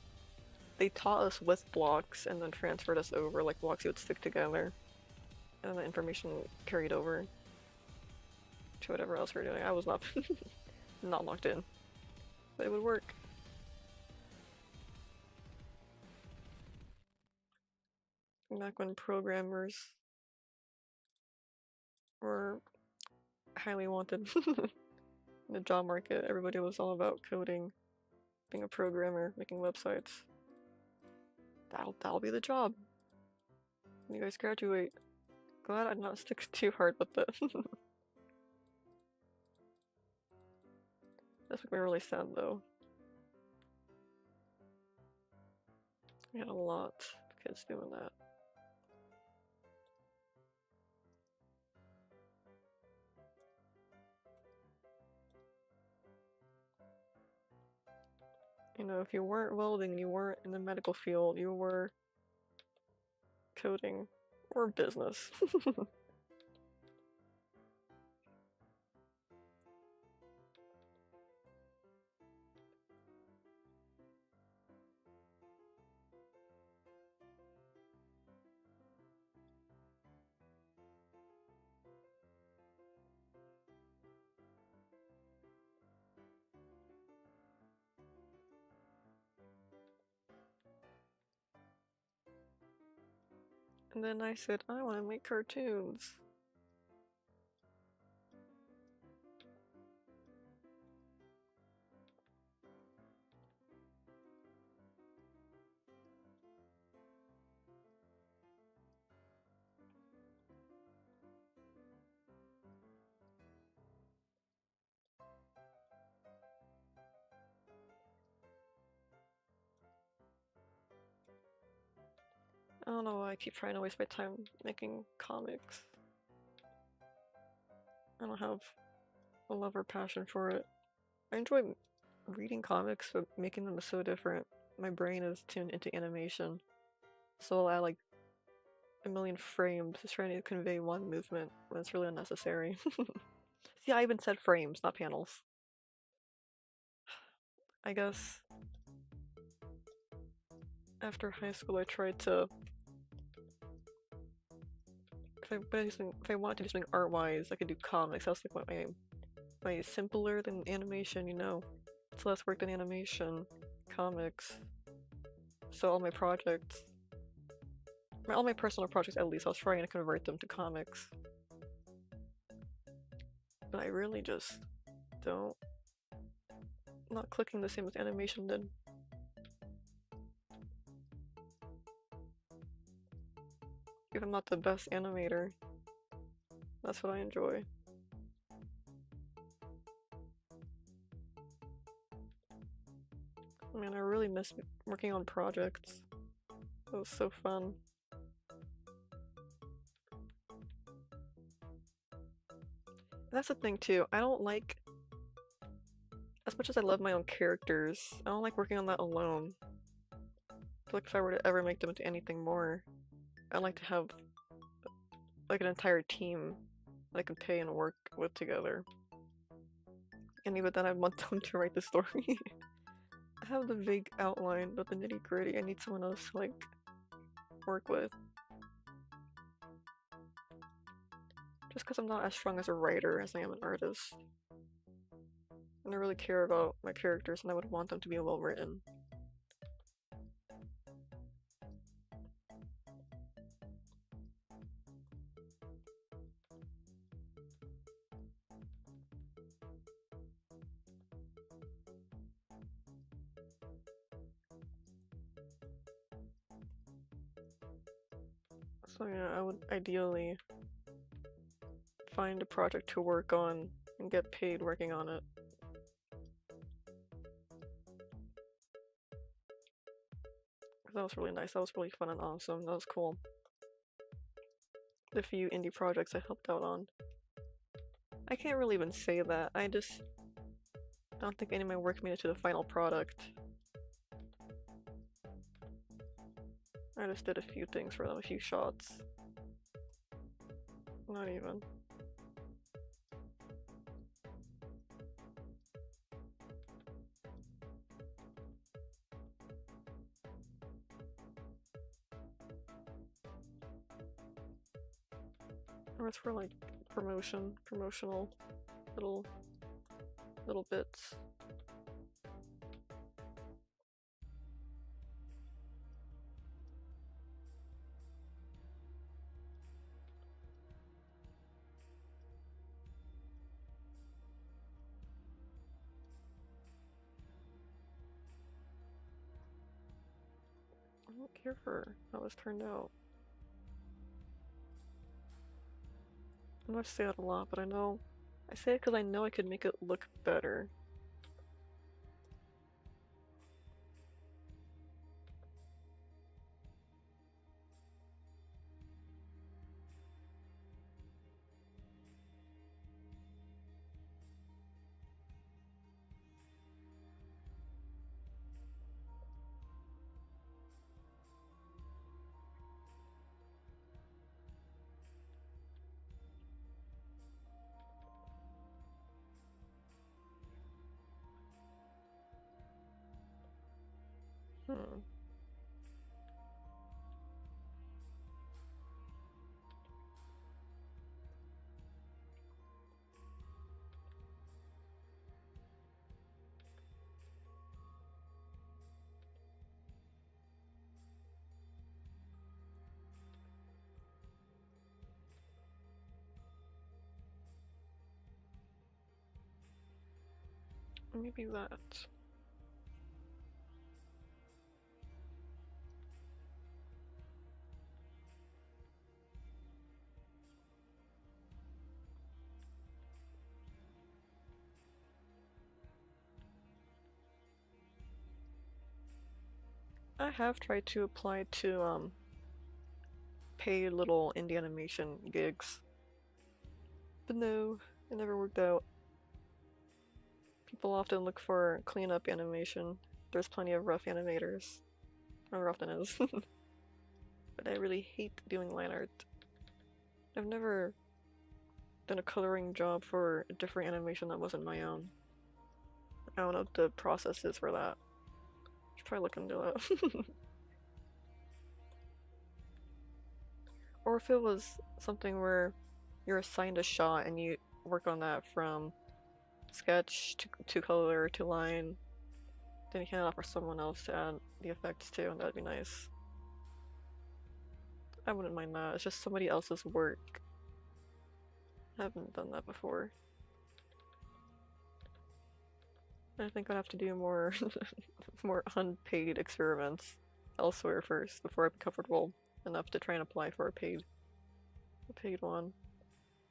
they taught us with blocks and then transferred us over, like blocks you would stick together. And the information carried over to whatever else we were doing. I was not, not locked in, but it would work. Back when programmers were highly wanted in the job market, everybody was all about coding, being a programmer, making websites. That'll be the job when you guys graduate. Glad I did not stick too hard with it. That's making me really sad though. We had a lot of kids doing that. You know, if you weren't welding, you weren't in the medical field, you were coding or business. And then I said, I want to make cartoons. I don't know why I keep trying to waste my time making comics. I don't have a love or passion for it. I enjoy reading comics, but making them is so different. My brain is tuned into animation, so I like a million frames just trying to convey one movement when it's really unnecessary. See, I even said frames, not panels. I guess after high school I tried to, if I wanted to do something art-wise, I could do comics. That was like my simpler than animation, you know. It's less work than animation, comics. So all my projects, all my personal projects at least, I was trying to convert them to comics. But I really just don't, not clicking the same as animation did. If I'm not the best animator, that's what I enjoy. Man, I really miss working on projects. It was so fun. That's the thing too, I don't like, as much as I love my own characters, I don't like working on that alone. I feel like if I were to ever make them into anything more, I'd like to have like an entire team that I can pay and work with together. And even then I want them to write the story. I have the vague outline, but the nitty gritty I need someone else to like work with. Just because I'm not as strong as a writer as I am an artist. And I really care about my characters and I would want them to be well written. So yeah, I would ideally find a project to work on and get paid working on it. That was really nice. That was really fun and awesome. That was cool. The few indie projects I helped out on. I can't really even say that. I don't think any of my work made it to the final product. I just did a few things for them, a few shots. Not even. Or it's for like promotional little bits. I don't care for how this turned out. I know I say that a lot, but I say it because I know I could make it look better. Hmm. Maybe that. I have tried to apply to paid little indie animation gigs, but no, it never worked out. People often look for cleanup animation. There's plenty of rough animators. Or often is. But I really hate doing line art. I've never done a coloring job for a different animation that wasn't my own. I don't know what the process is for that. Should probably look into that. Or if it was something where you're assigned a shot and you work on that from sketch to color to line, then you hand it off for someone else to add the effects to, and that'd be nice. I wouldn't mind that. It's just somebody else's work. I haven't done that before. I think I'd have to do more more unpaid experiments elsewhere first before I become comfortable enough to try and apply for a paid one.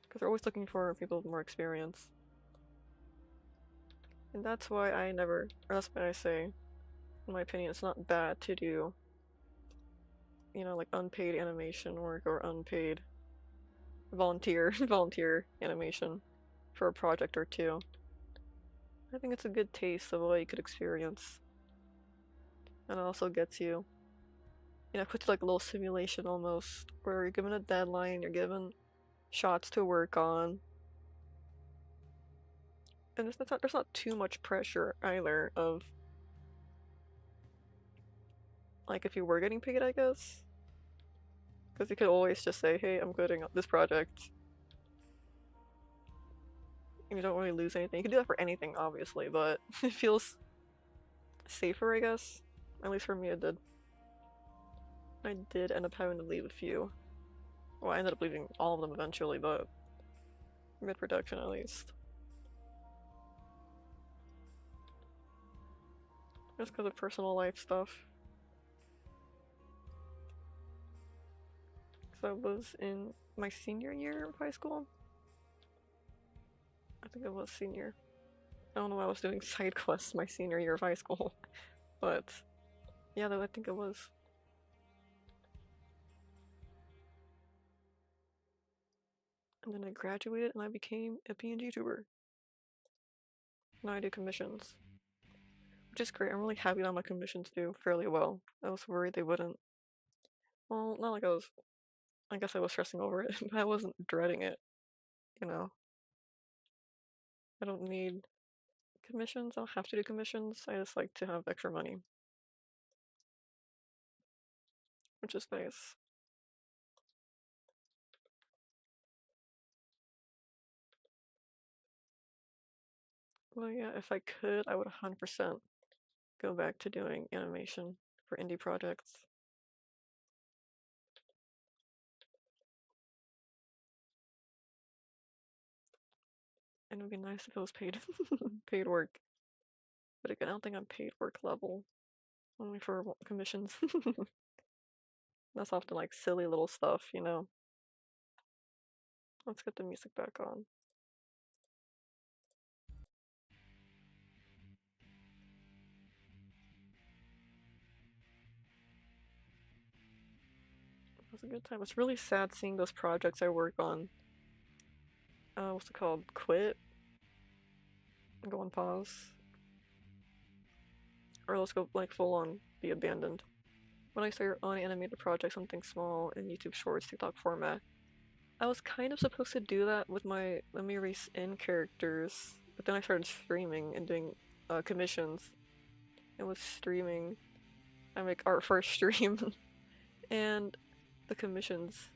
Because they're always looking for people with more experience. And that's why that's why I say, in my opinion, it's not bad to do, like unpaid animation work or unpaid volunteer animation for a project or two. I think it's a good taste of what you could experience. And it also gets you, puts you like a little simulation almost, where you're given a deadline, you're given shots to work on. And there's not too much pressure either of, like, if you were getting paid, I guess. Because you could always just say, hey, I'm quitting this project. You don't really lose anything. You can do that for anything, obviously, but it feels safer, I guess. At least for me, it did. I did end up having to leave a few. Well, I ended up leaving all of them eventually, but mid-production at least. Just because of personal life stuff. So I was in my senior year of high school. I think it was senior. I don't know why I was doing side quests my senior year of high school, but yeah, though I think it was. And then I graduated and I became a PNG tuber. Now I do commissions, which is great. I'm really happy that my commissions do fairly well. I was worried they wouldn't. Well, not like I was. I guess I was stressing over it, but I wasn't dreading it. You know, I don't need commissions. I don't have to do commissions. I just like to have extra money, which is nice. Well, yeah, if I could, I would 100% go back to doing animation for indie projects. And it would be nice if it was paid paid work. But again, I don't think I'm paid work level. Only for commissions. That's often like silly little stuff, you know. Let's get the music back on. It was a good time. It's really sad seeing those projects I work on. What's it called? Quit? Go on pause. Or let's go like full on be abandoned. When I started on animated project, something small in YouTube Shorts, TikTok format, I was kind of supposed to do that with my Let Me Erase In characters, but then I started streaming and doing commissions. And with streaming, I make art for a stream, and the commissions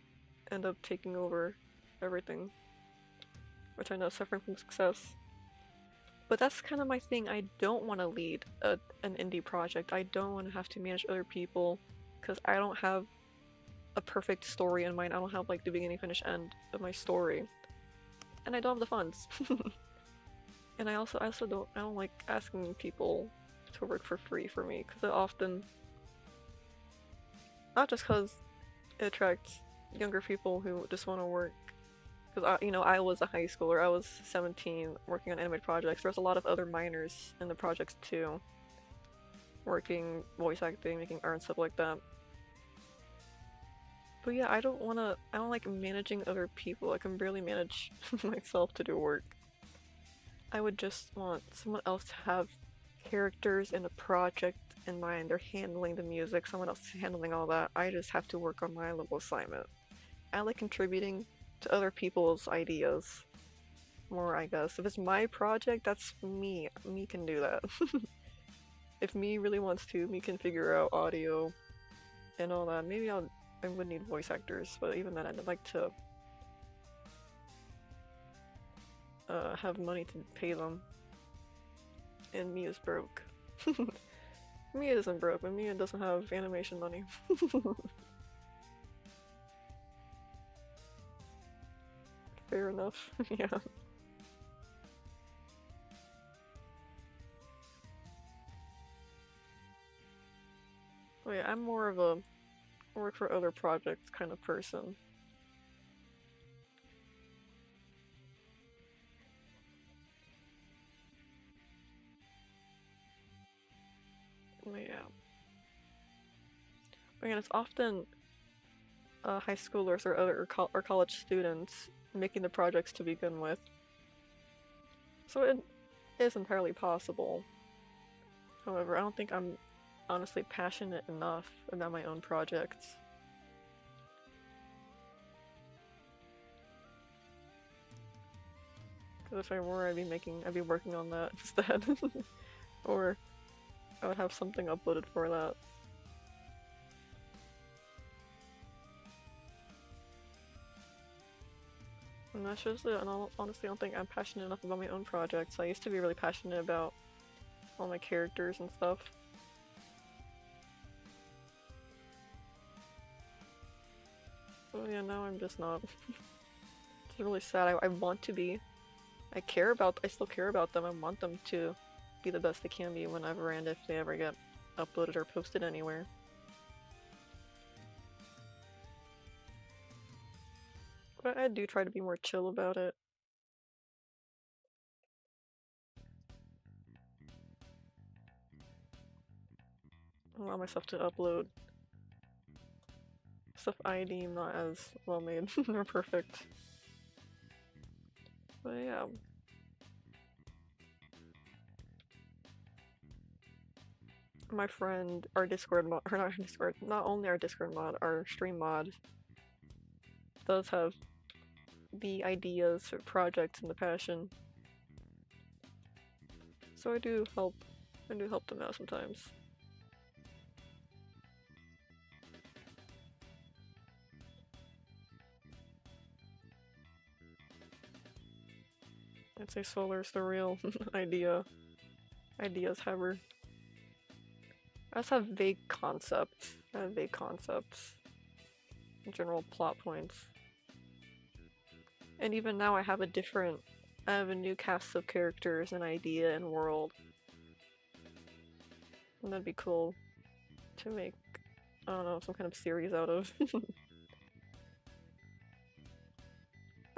end up taking over everything, which I know is suffering from success. But that's kind of my thing. I don't want to lead an indie project. I don't want to have to manage other people because I don't have a perfect story in mind. I don't have like the beginning, finish, end of my story, and I don't have the funds. And I also I don't like asking people to work for free for me because it often, not just because it attracts younger people who just want to work. Because I was a high schooler. I was 17, working on animated projects. There's a lot of other minors in the projects too, working voice acting, making art and stuff like that. But yeah, I don't like managing other people. I can barely manage myself to do work. I would just want someone else to have characters in a project in mind. They're handling the music, someone else is handling all that. I just have to work on my little assignment. I like contributing to other people's ideas more, I guess. If it's my project, that's me. Me can do that. If me really wants to, me can figure out audio and all that. Maybe I would need voice actors, but even then, I'd like to have money to pay them. And me is broke. Mia isn't broke, but Mia doesn't have animation money. Fair enough. Yeah. Oh yeah, I'm more of a work for other projects kind of person. Oh, yeah. Again, it's often high schoolers or or college students making the projects to begin with. So it is entirely possible. However, I don't think I'm honestly passionate enough about my own projects. Because if I were, I'd be working on that instead. Or I would have something uploaded for that. And that's just it. And honestly, I don't think I'm passionate enough about my own projects. I used to be really passionate about all my characters and stuff. But yeah, now I'm just not. It's really sad. I want to be. I still care about them. I want them to be the best they can be whenever and if they ever get uploaded or posted anywhere. But I do try to be more chill about it. allow myself to upload stuff I deem not as well made or perfect. But yeah. My friend, our Discord mod, or not our Discord, not only our Discord mod, our stream mod does have the ideas for projects and the passion. So I do help them out sometimes. I'd say Solar's the real ideas haver. I just have vague concepts. General plot points. And even now I have a new cast of characters and idea and world. And that'd be cool to make, I don't know, some kind of series out of.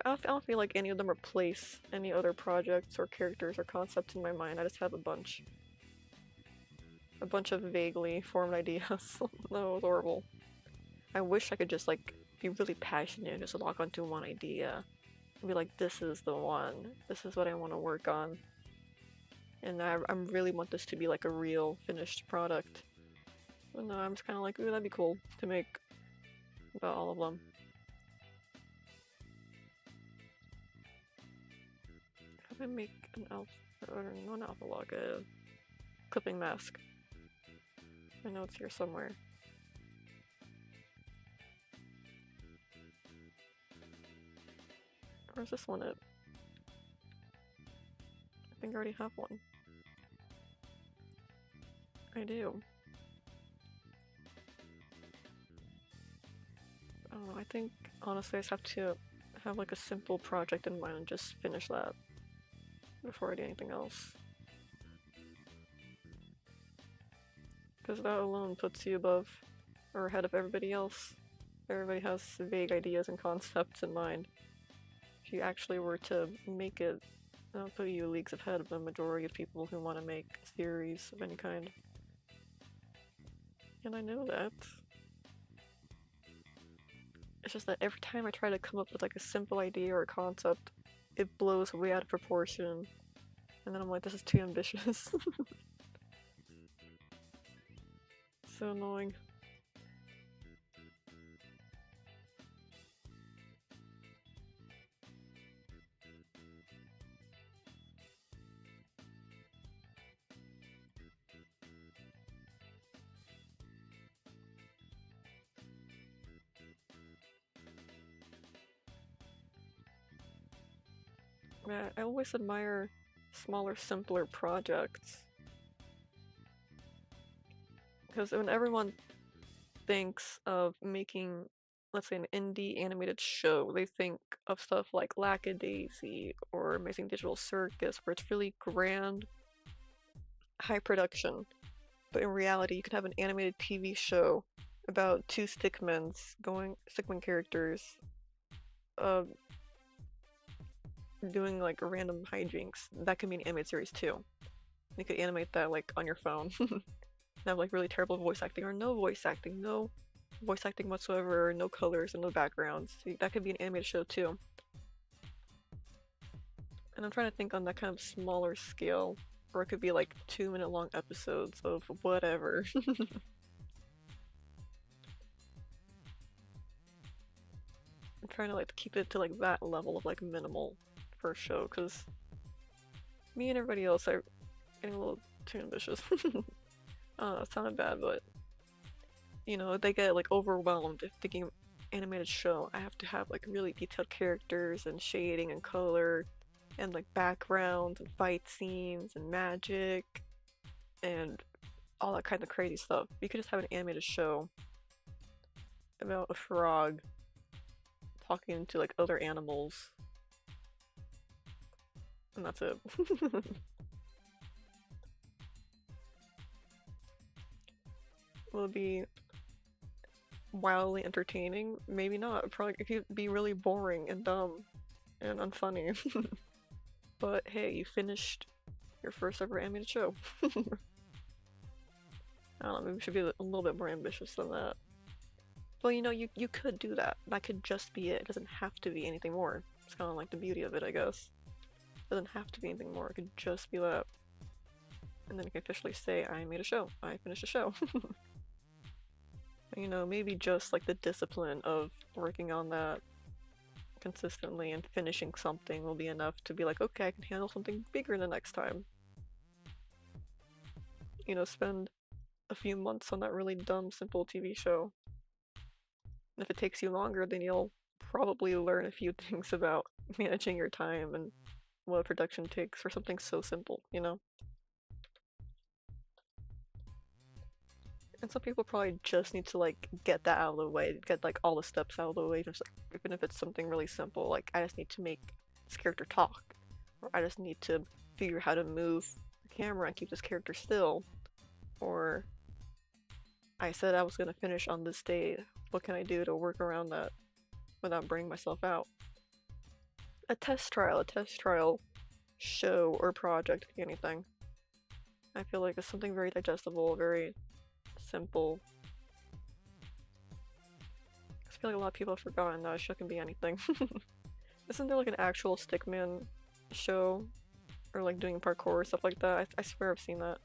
I don't feel like any of them replace any other projects or characters or concepts in my mind. I just have a bunch of vaguely formed ideas. That was horrible. I wish I could just like be really passionate and just lock onto one idea and be like, this is the one. This is what I want to work on. And I really want this to be like a real finished product. But no, I'm just kind of like, ooh, that'd be cool to make about all of them. How do I make an alpha, or not an alpha log, a clipping mask? I know it's here somewhere. Where's this one at? I think I already have one. I do. I don't know, I think honestly I just have to have like a simple project in mind and just finish that before I do anything else. Because that alone puts you above or ahead of everybody else. Everybody has vague ideas and concepts in mind. If you actually were to make it, that'll put you leagues ahead of the majority of people who want to make a series of any kind. And I know that. It's just that every time I try to come up with like a simple idea or a concept, it blows way out of proportion. And then I'm like, this is too ambitious. So annoying. Yeah, I always admire smaller, simpler projects. Because when everyone thinks of making, let's say, an indie animated show, they think of stuff like Lackadaisy or Amazing Digital Circus, where it's really grand, high production. But in reality, you can have an animated TV show about two stickmen characters, uh, doing like random hijinks. That could be an animated series too. You could animate that like on your phone. Have like really terrible voice acting or no voice acting whatsoever, no colors and no backgrounds. That could be an animated show too. And I'm trying to think on that kind of smaller scale, or it could be like 2-minute long episodes of whatever. I'm trying to like keep it to like that level of like minimal for a show, because me and everybody else are getting a little too ambitious. It sounded bad, but you know, they get like overwhelmed if thinking animated show. I have to have like really detailed characters and shading and color and like backgrounds and fight scenes and magic and all that kind of crazy stuff. You could just have an animated show about a frog talking to like other animals, and that's it. Will it be wildly entertaining? Maybe not. Probably it could be really boring and dumb and unfunny. But hey, you finished your first ever animated show. I don't know, maybe we should be a little bit more ambitious than that. Well, you know, you could do that. That could just be it. It doesn't have to be anything more. It's kind of like the beauty of it, I guess. It doesn't have to be anything more. It could just be that. And then you can officially say, I made a show. I finished a show. You know, maybe just like the discipline of working on that consistently and finishing something will be enough to be like, okay, I can handle something bigger the next time. You know, spend a few months on that really dumb, simple TV show. And if it takes you longer, then you'll probably learn a few things about managing your time and what a production takes for something so simple, you know? And some people probably just need to like get that out of the way, get like all the steps out of the way, just like, even if it's something really simple, like I just need to make this character talk, or I just need to figure out how to move the camera and keep this character still, or I said I was gonna finish on this day, what can I do to work around that without burning myself out? A test trial show or project, anything. I feel like it's something very digestible, very simple. I feel like a lot of people have forgotten that a show can be anything. Isn't there like an actual Stickman show? Or like doing parkour or stuff like that? I swear I've seen that.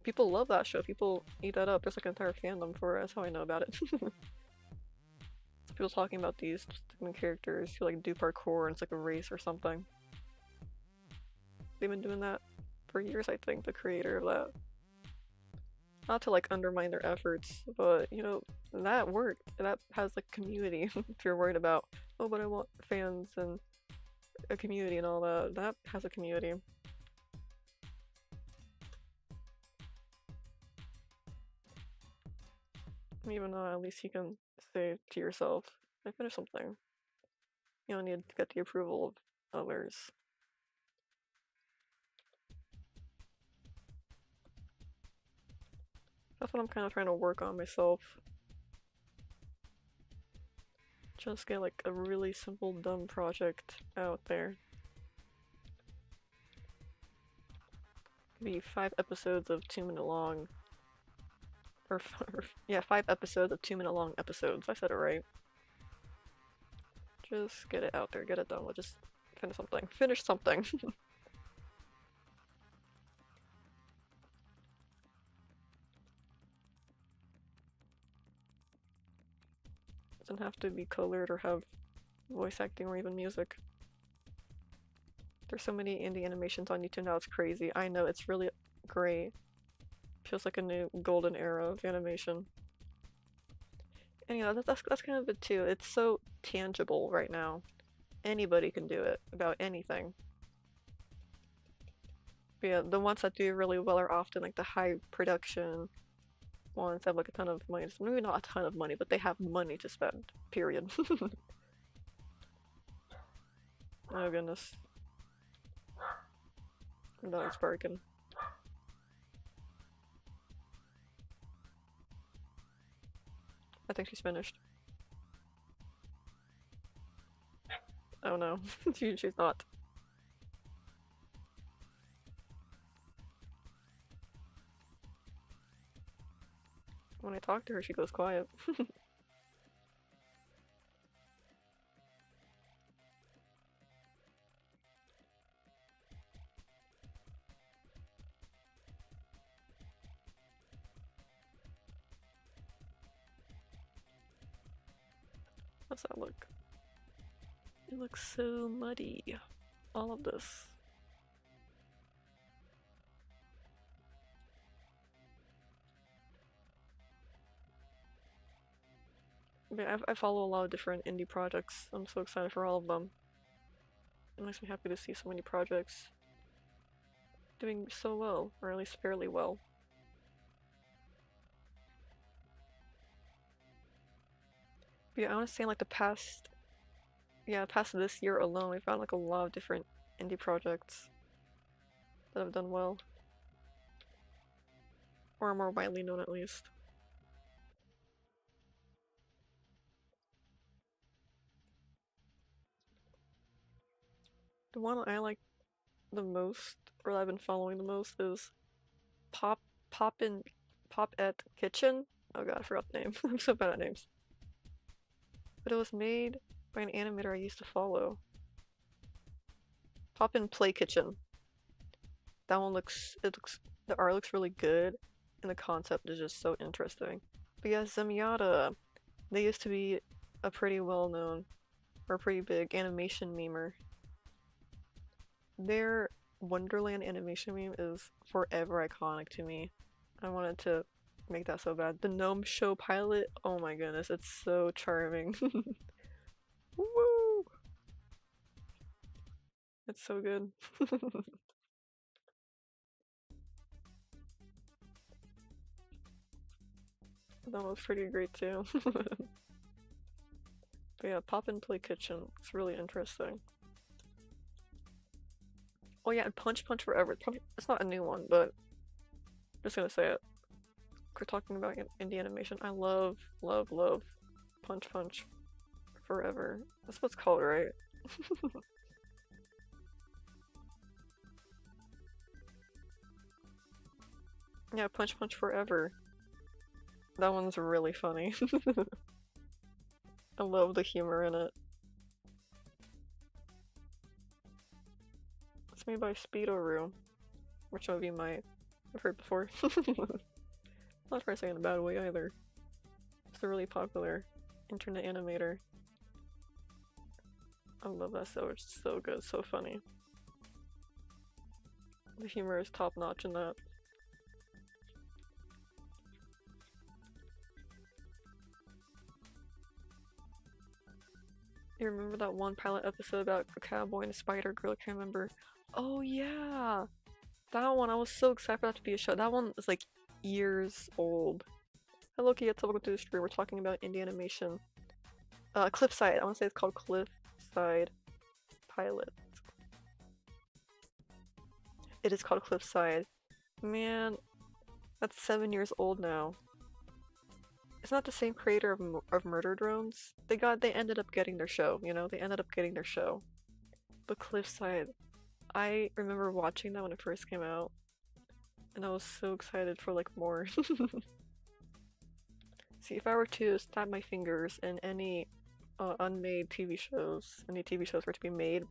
People love that show. People eat that up. There's like an entire fandom for it. That's how I know about it. People talking about these Stickman characters who like do parkour and it's like a race or something. They've been doing that for years, I think, the creator of that. Not to like undermine their efforts, but you know, that worked. That has like community. If you're worried about, oh, but I want fans and a community and all that, that has a community. Even though at least you can say to yourself, I finished something. You don't need to get the approval of others. That's what I'm kind of trying to work on myself. Just get like a really simple, dumb project out there. Maybe 5 episodes of 2-minute long. Or, yeah, 5 episodes of 2-minute long episodes. I said it right. Just get it out there, get it done. We'll just finish something. Finish something. Doesn't have to be colored or have voice acting or even music. There's so many indie animations on YouTube now, it's crazy. I know, it's really great. Feels like a new golden era of animation. And you know, that's kind of it too. It's so tangible right now. Anybody can do it about anything. But yeah, the ones that do really well are often like the high production ones have like a ton of money. Maybe not a ton of money, but they have money to spend. Period. Oh goodness. The dog's barking. I think she's finished. Oh no, she's not. When I talk to her, she goes quiet. How's that look? It looks so muddy. All of this. Yeah, I follow a lot of different indie projects. I'm so excited for all of them. It makes me happy to see so many projects doing so well, or at least fairly well. But yeah, I want to say like the past, yeah, past this year alone, we found like a lot of different indie projects that have done well, or are more widely known at least. The one I like the most, or that I've been following the most, is Pop Pop at Kitchen. Oh god, I forgot the name. I'm so bad at names. But it was made by an animator I used to follow. Pop in Play Kitchen. That one the art looks really good, and the concept is just so interesting. But yeah, Zenyatta, they used to be a pretty well-known, or pretty big animation memer. Their Wonderland animation meme is forever iconic to me. I wanted to make that so bad. The Gnome Show pilot, oh my goodness, it's so charming. Woo! It's so good. That was pretty great too. But yeah, Pop and Play Kitchen. It's really interesting. Oh yeah, and Punch Punch Forever. It's not a new one, but I'm just gonna say it. We're talking about indie animation. I love, love, love Punch Punch Forever. That's what it's called, right? Yeah, Punch Punch Forever. That one's really funny. I love the humor in it. It's made by Speedo which some of you might have heard before. Not trying to say in a bad way either. It's a really popular internet animator. I love that show, it's so good, so funny. The humor is top notch in that. You remember that one pilot episode about a cowboy and a spider girl? I can't remember. Oh yeah! That one, I was so excited for that to be a show. That one is like years old. Hello, Kids, welcome to the stream. We're talking about indie animation. Cliffside. I want to say it's called Cliffside Pilot. It is called Cliffside. Man, that's 7 years old now. It's not the same creator of Murder Drones. They ended up getting their show, you know? They ended up getting their show. But Cliffside, I remember watching that when it first came out, and I was so excited for like more. See, if I were to snap my fingers and any unmade TV shows, any TV shows were to be made,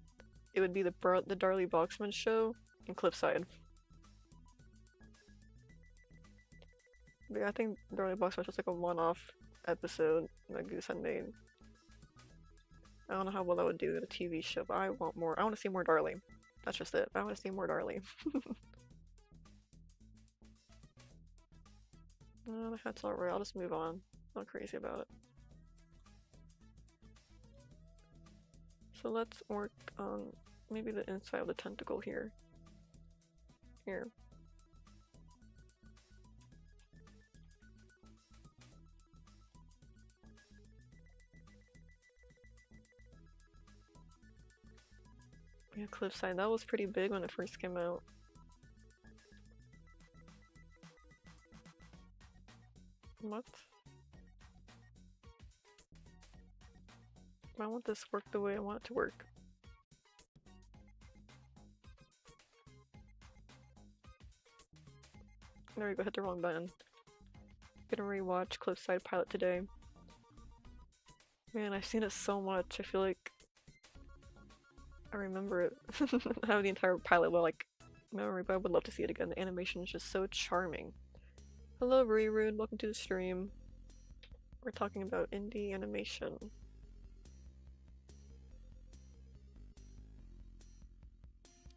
it would be the Darlie Boxman show and Cliffside. But yeah, I think Darlie Boxman was just like a one-off episode that Goose had made. I don't know how well that would do in a TV show, but I want more. I want to see more Darlie. That's just it. I want to see more Darlie. No, the hat's alright. I'll just move on. Not crazy about it. So let's work on maybe the inside of the tentacle here. Here. Yeah, Cliffside. That was pretty big when it first came out. What? I want this to work the way I want it to work. There we go, hit the wrong button. Gonna rewatch Cliffside Pilot today. Man, I've seen it so much, I feel like I remember it. I have the entire pilot well, like, memory, but I would love to see it again. The animation is just so charming. Hello, Rerun, welcome to the stream. We're talking about indie animation.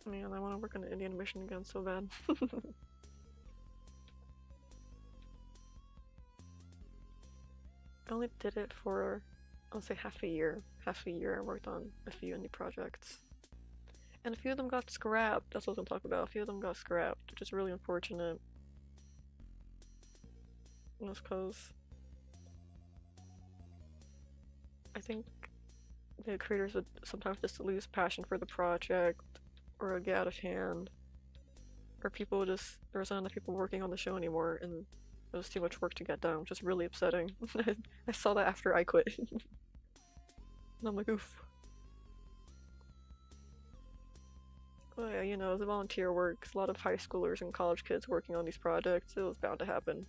Man, I want to work on indie animation again so bad. I only did it for, I'll say half a year. Half a year I worked on a few indie projects. And a few of them got scrapped, that's what I was gonna talk about. A few of them got scrapped, which is really unfortunate. And that's because I think the creators would sometimes just lose passion for the project, or it would get out of hand. Or people would just, there was not enough people working on the show anymore, and it was too much work to get done, which is really upsetting. I saw that after I quit. And I'm like, oof. Oh yeah, you know, it was volunteer work. 'Cause a lot of high schoolers and college kids working on these projects. It was bound to happen.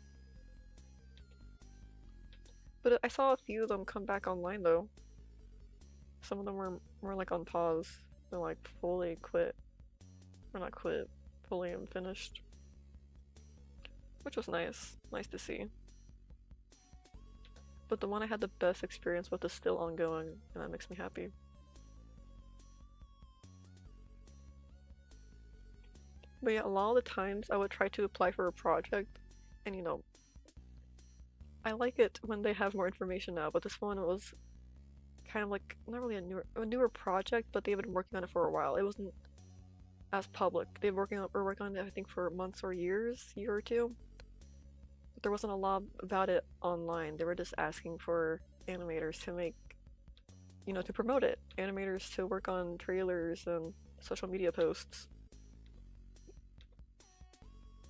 But I saw a few of them come back online though. Some of them were like on pause. They're like fully quit. Or not quit. Fully unfinished. Which was nice. Nice to see. But the one I had the best experience with is still ongoing, and that makes me happy. But yeah, a lot of the times I would try to apply for a project, and you know, I like it when they have more information now, but this one was kind of like not really a newer project, but they've been working on it for a while. It wasn't as public. They've were working on it I think for months or years, year or two. But there wasn't a lot about it online. They were just asking for animators to make, you know, to promote it. Animators to work on trailers and social media posts.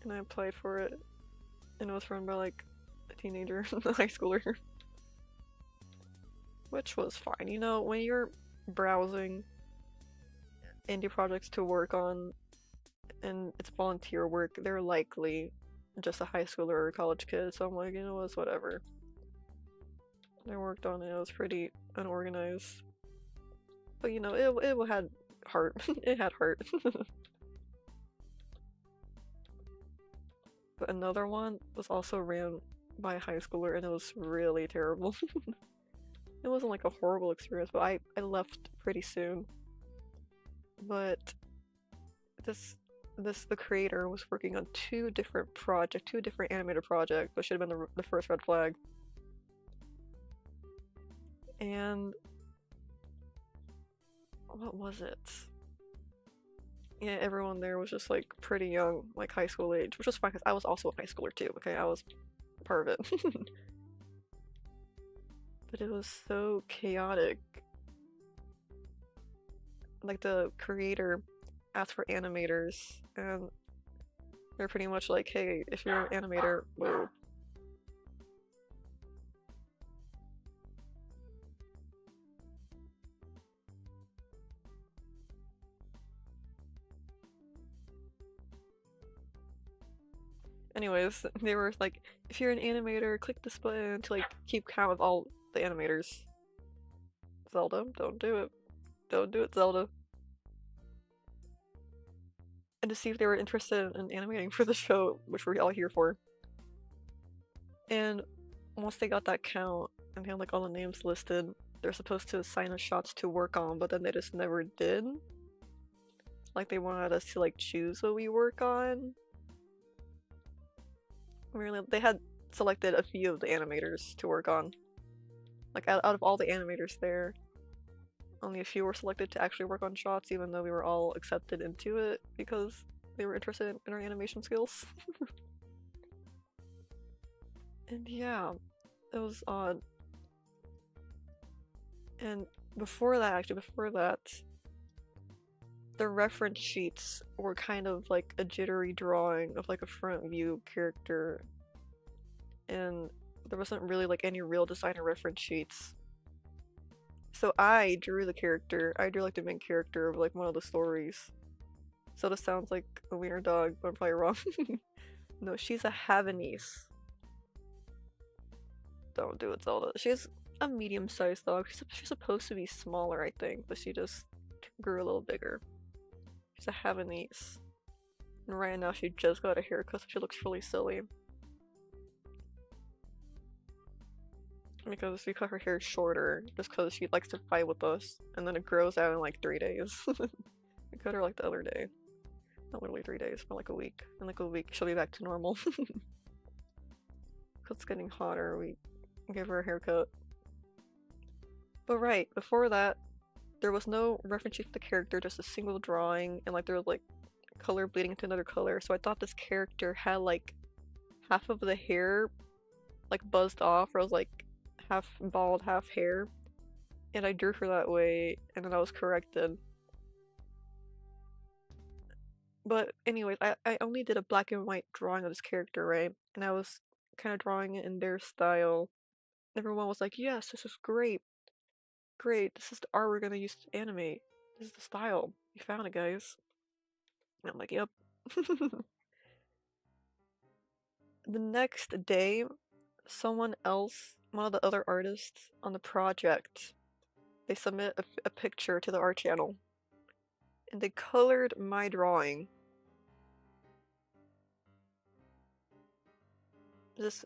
And I applied for it, and it was run by like a teenager, a high schooler, which was fine. You know, when you're browsing indie projects to work on and it's volunteer work, they're likely just a high schooler or a college kid. So I'm like, you know, it's whatever. I worked on it. It was pretty unorganized, but you know, it had heart. It had heart. But another one was also ran by a high schooler, and it was really terrible. It wasn't like a horrible experience, but I left pretty soon. But the creator was working on two different animated projects, which should have been the first red flag. And what was it? Yeah, everyone there was just like pretty young, like high school age, which was fine because I was also a high schooler too. Okay, I was part of it. But it was so chaotic. Like the creator asked for animators, and they're pretty much like, hey, if you're an animator, whoa. Anyways, they were like, if you're an animator, click this button to like keep count of all the animators. Zelda, don't do it. Don't do it, Zelda. And to see if they were interested in animating for the show, which we're all here for. And once they got that count and they had like all the names listed, they're supposed to assign us shots to work on, but then they just never did. Like they wanted us to like choose what we work on. Really, they had selected a few of the animators to work on. Like out of all the animators there, only a few were selected to actually work on shots, even though we were all accepted into it because they were interested in our animation skills. And yeah, it was odd. And before that, the reference sheets were kind of like a jittery drawing of like a front view character, and there wasn't really like any real designer reference sheets. So I drew the character. I drew like the main character of like one of the stories. So this sounds like a wiener dog, but I'm probably wrong. No, she's a Havanese. Don't do it, Zelda. She's a medium-sized dog. She's supposed to be smaller, I think, but she just grew a little bigger. She's a Havanese. And right now she just got a haircut, so she looks really silly. Because we cut her hair shorter, just because she likes to fight with us, and then it grows out in like 3 days. We cut her like the other day. Not literally 3 days, but like a week. In like a week, she'll be back to normal. Because it's getting hotter, we gave her a haircut. But right, before that, there was no reference sheet to the character, just a single drawing, and like there was like color bleeding into another color. So I thought this character had like half of the hair like buzzed off, or was like half bald, half hair. And I drew her that way, and then I was corrected. But anyways, I only did a black and white drawing of this character, right? And I was kind of drawing it in their style. Everyone was like, yes, this is great. Great, this is the art we're gonna use to animate. This is the style. You found it, guys. And I'm like, yep. The next day, someone else, one of the other artists on the project, they submit a picture to the art channel, and they colored my drawing. Just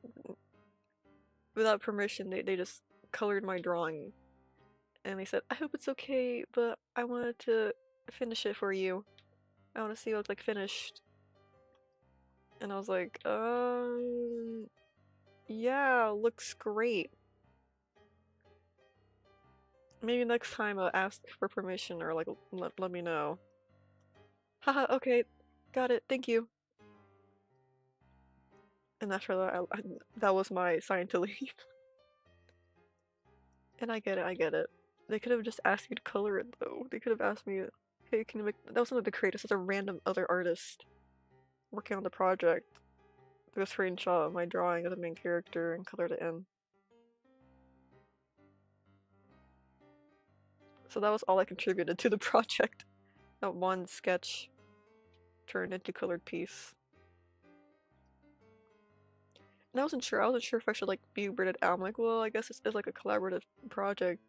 without permission, they just colored my drawing. And they said, I hope it's okay, but I wanted to finish it for you. I want to see it look like finished. And I was like, yeah, looks great. Maybe next time I'll ask for permission or like let me know. Haha, okay, got it, thank you. And after that, that was my sign to leave. And I get it, I get it. They could have just asked me to color it though. They could have asked me, hey, can you make— that wasn't the creator, it's a random other artist working on the project. Took a screenshot of my drawing of the main character and colored it in. So that was all I contributed to the project. That one sketch turned into colored piece. And I wasn't sure if I should like be weirded out. I'm like, well, I guess it's like a collaborative project.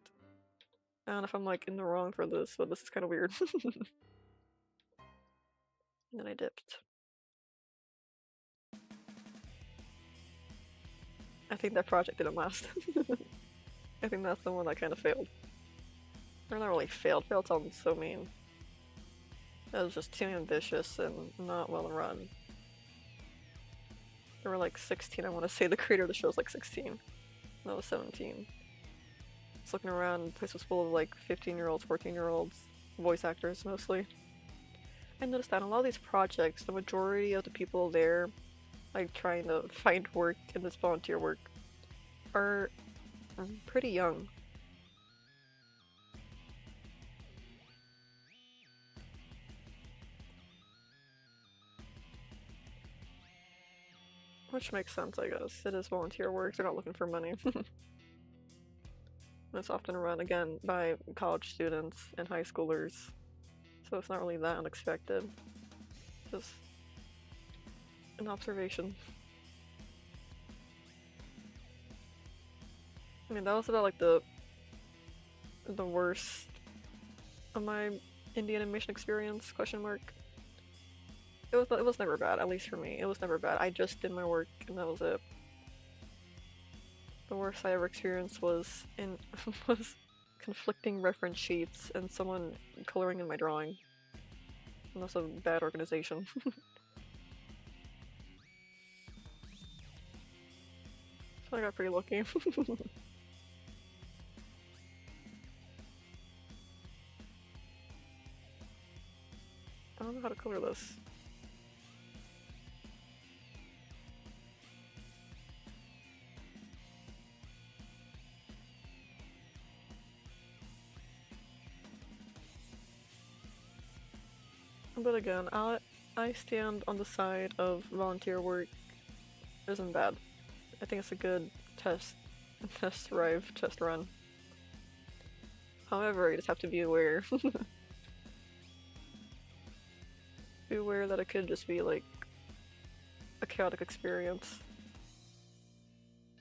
I don't know if I'm like in the wrong for this, but this is kind of weird. And then I dipped. I think that project didn't last. I think that's the one that kind of failed. Or not really failed. Failed sounds so mean. It was just too ambitious and not well run. There were like 16, I want to say. The creator of the show was like 16. I was 17. Just looking around, the place was full of like 15-year-olds, 14-year-olds, voice actors mostly. I noticed that in a lot of these projects, the majority of the people there, like trying to find work in this volunteer work, are pretty young. Which makes sense, I guess. It is volunteer work, they're not looking for money. It's often run, again, by college students and high schoolers, so it's not really that unexpected. Just an observation. I mean, that was about like the worst of my indie animation experience, question mark. It was never bad, at least for me. It was never bad. I just did my work and that was it. The worst I ever experienced was was conflicting reference sheets and someone coloring in my drawing. And that's a bad organization. So I got pretty lucky. I don't know how to color this. But again, I stand on the side of volunteer work isn't bad. I think it's a good test drive, test run. However, you just have to be aware. Be aware that it could just be like a chaotic experience.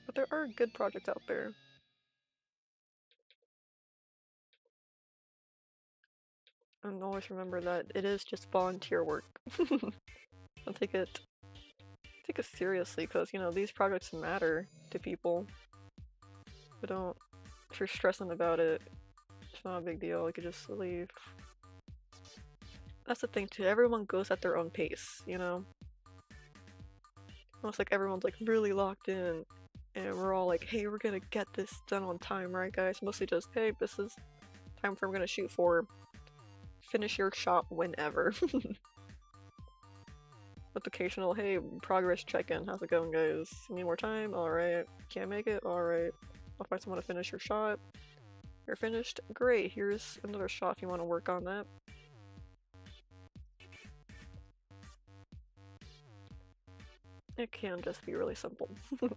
But there are good projects out there. And always remember that it is just volunteer work. Don't take it seriously, because you know these projects matter to people. But don't, if you're stressing about it, it's not a big deal. You could just leave. That's the thing too. Everyone goes at their own pace, you know. Almost like everyone's like really locked in, and we're all like, "Hey, we're gonna get this done on time, right, guys?" Mostly just, "Hey, this is time frame we're gonna shoot for. Finish your shot whenever." With occasional, "Hey, progress check-in. How's it going, guys? Need more time? All right. Can't make it? All right. I'll find someone to finish your shot. You're finished? Great. Here's another shot if you want to work on that." It can just be really simple. I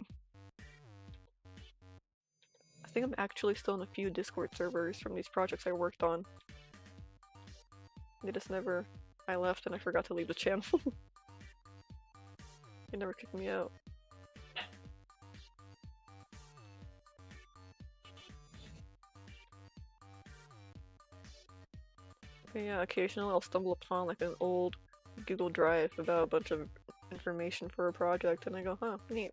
think I'm actually still in a few Discord servers from these projects I worked on. They just never I left and I forgot to leave the channel. He never kicked me out. But yeah, occasionally I'll stumble upon like an old Google Drive about a bunch of information for a project and I go, huh, neat.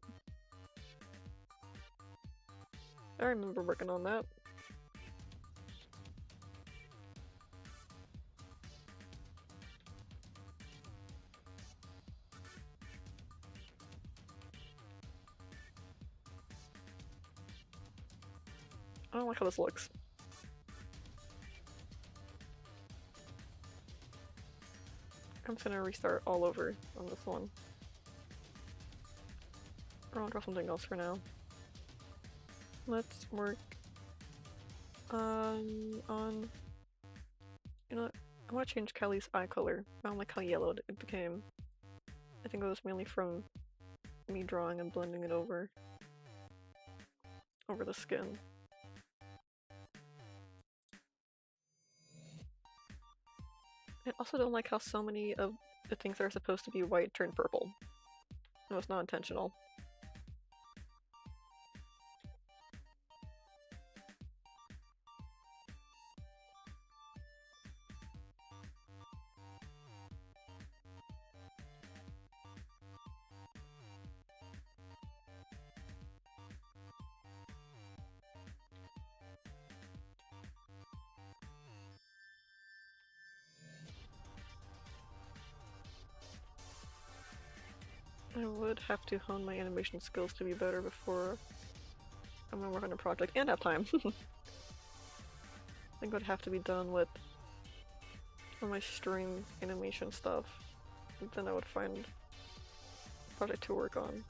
I remember working on that. I don't like how this looks. I'm just gonna restart all over on this one. Or I'll draw something else for now. Let's work on you know what? I want to change Callie's eye color. I don't like how yellowed it became. I think it was mainly from me drawing and blending it over the skin. I also don't like how so many of the things that are supposed to be white turn purple. It was not intentional. I would have to hone my animation skills to be better before I'm gonna work on a project and have time. I think it would have to be done with all my string animation stuff. And then I would find a project to work on.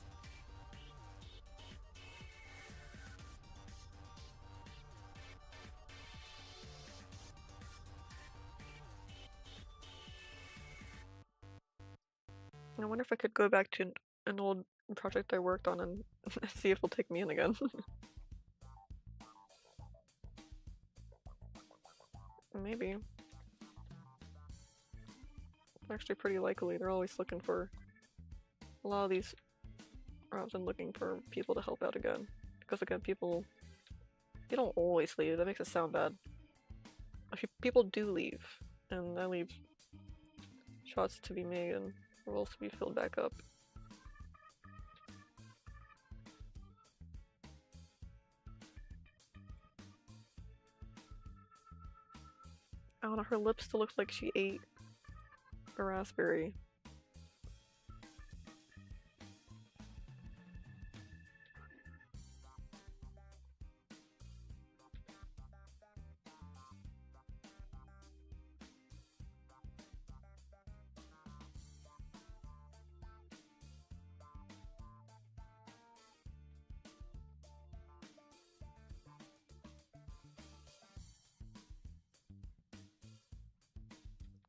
I wonder if I could go back to an old project I worked on and see if it'll take me in again. Maybe. Actually pretty likely. They're always looking for a lot of these routes and looking for people to help out again. Because again, people, they don't always leave. That makes it sound bad. Actually, people do leave, and I leave shots to be made and roles to be filled back up. I don't know, her lips still looks like she ate a raspberry.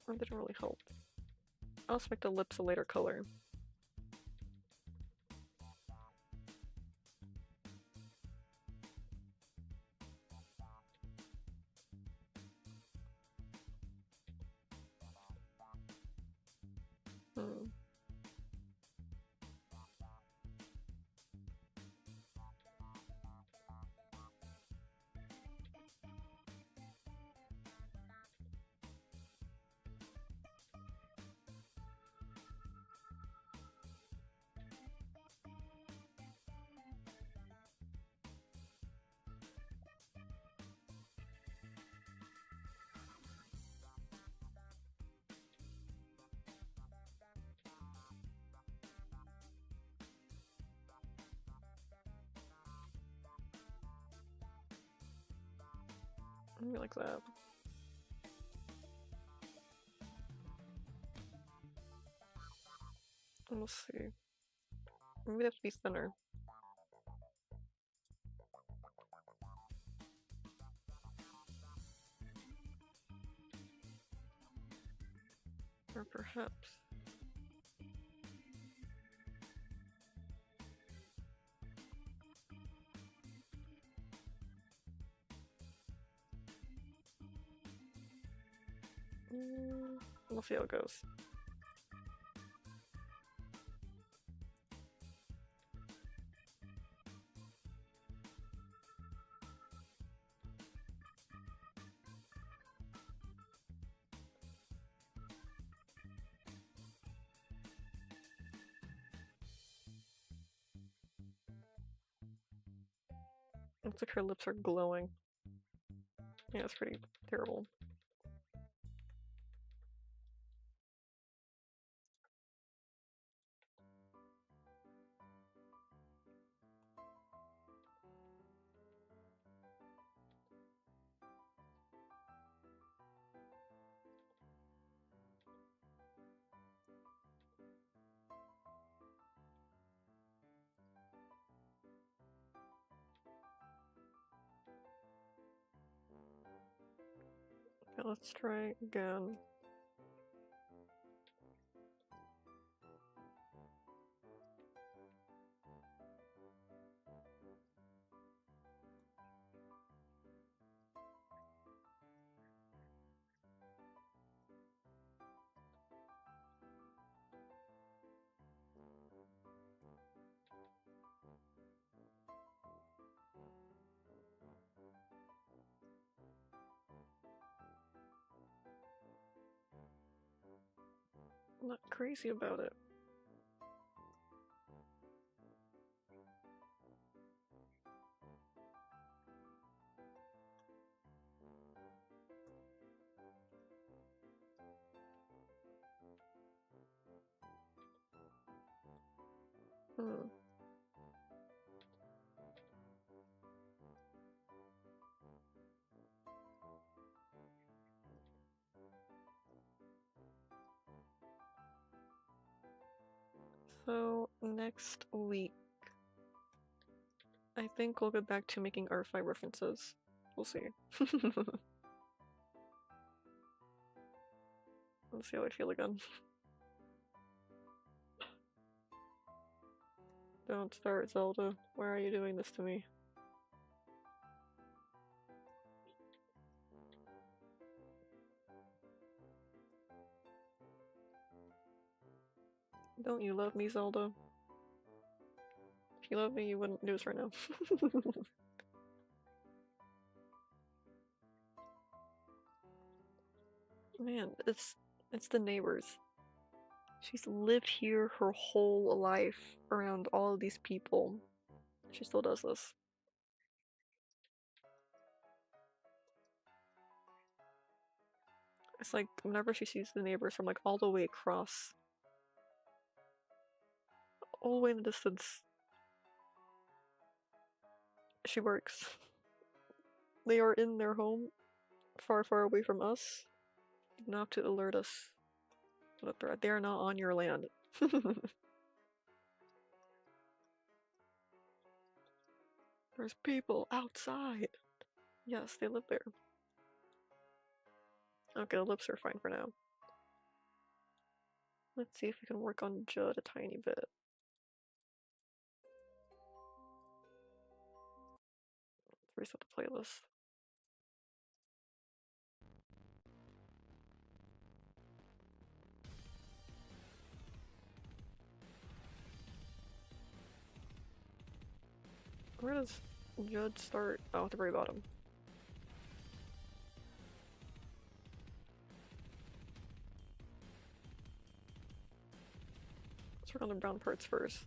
That didn't really help. I'll just make the lips a lighter color. Maybe like that. We'll see. Maybe they have to be thinner. Or perhaps. We'll see how it goes. Looks like her lips are glowing. Yeah, it's pretty terrible. Okay, let's try again. I'm not crazy about it. So next week, I think we'll get back to making R5 references. We'll see. Let's see how I feel again. Don't start, Zelda. Why are you doing this to me? Don't you love me, Zelda? If you love me, you wouldn't do this right now. Man, it's the neighbors. She's lived here her whole life around all of these people. She still does this. It's like whenever she sees the neighbors from like all the way across, all the way in the distance, she works. They are in their home, far, far away from us, not to alert us that they are not on your land. There's people outside. Yes, they live there. Okay, the lips are fine for now. Let's see if we can work on Judd a tiny bit. Let's reset the playlist. Where does Judd start? Oh, at the very bottom. Let's work on the brown parts first.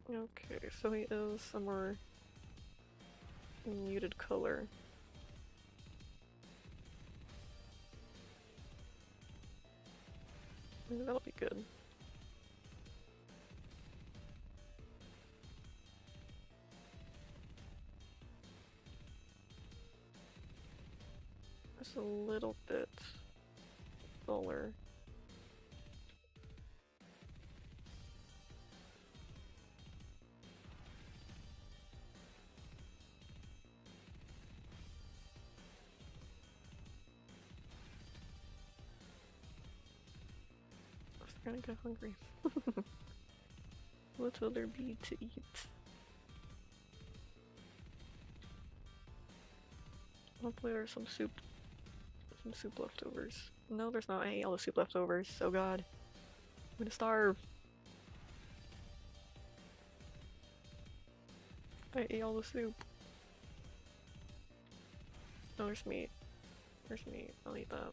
Okay, so he is a more muted color. Maybe that'll be good. Just a little bit duller. I'm starting to get hungry. What will there be to eat? Hopefully there's some soup leftovers. No, there's not. I ate all the soup leftovers. Oh god. I'm gonna starve. I ate all the soup. No, there's meat. There's meat. I'll eat that.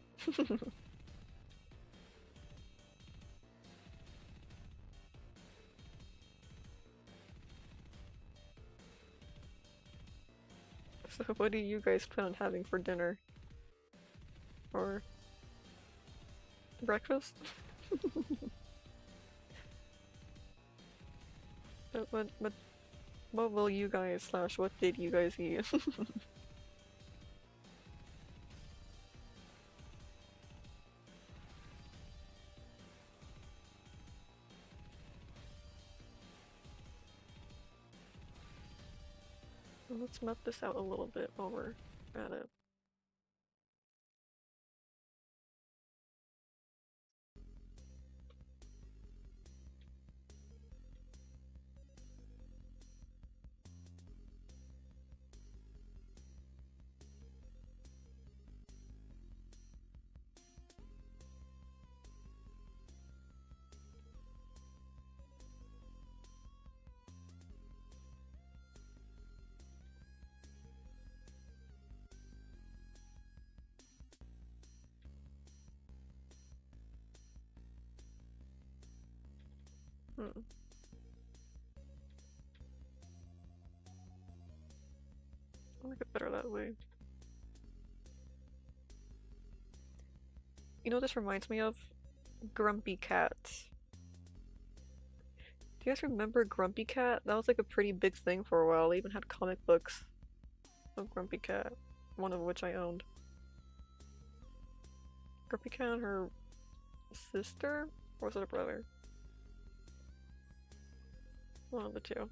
So what do you guys plan on having for dinner? Or breakfast? What will you guys slash what did you guys eat? Let's map this out a little bit while we're at it. I'll make it better that way. You know what this reminds me of? Grumpy Cats. Do you guys remember Grumpy Cat? That was like a pretty big thing for a while. They even had comic books of Grumpy Cat, one of which I owned. Grumpy Cat and her sister? Or was it a brother? One of the two.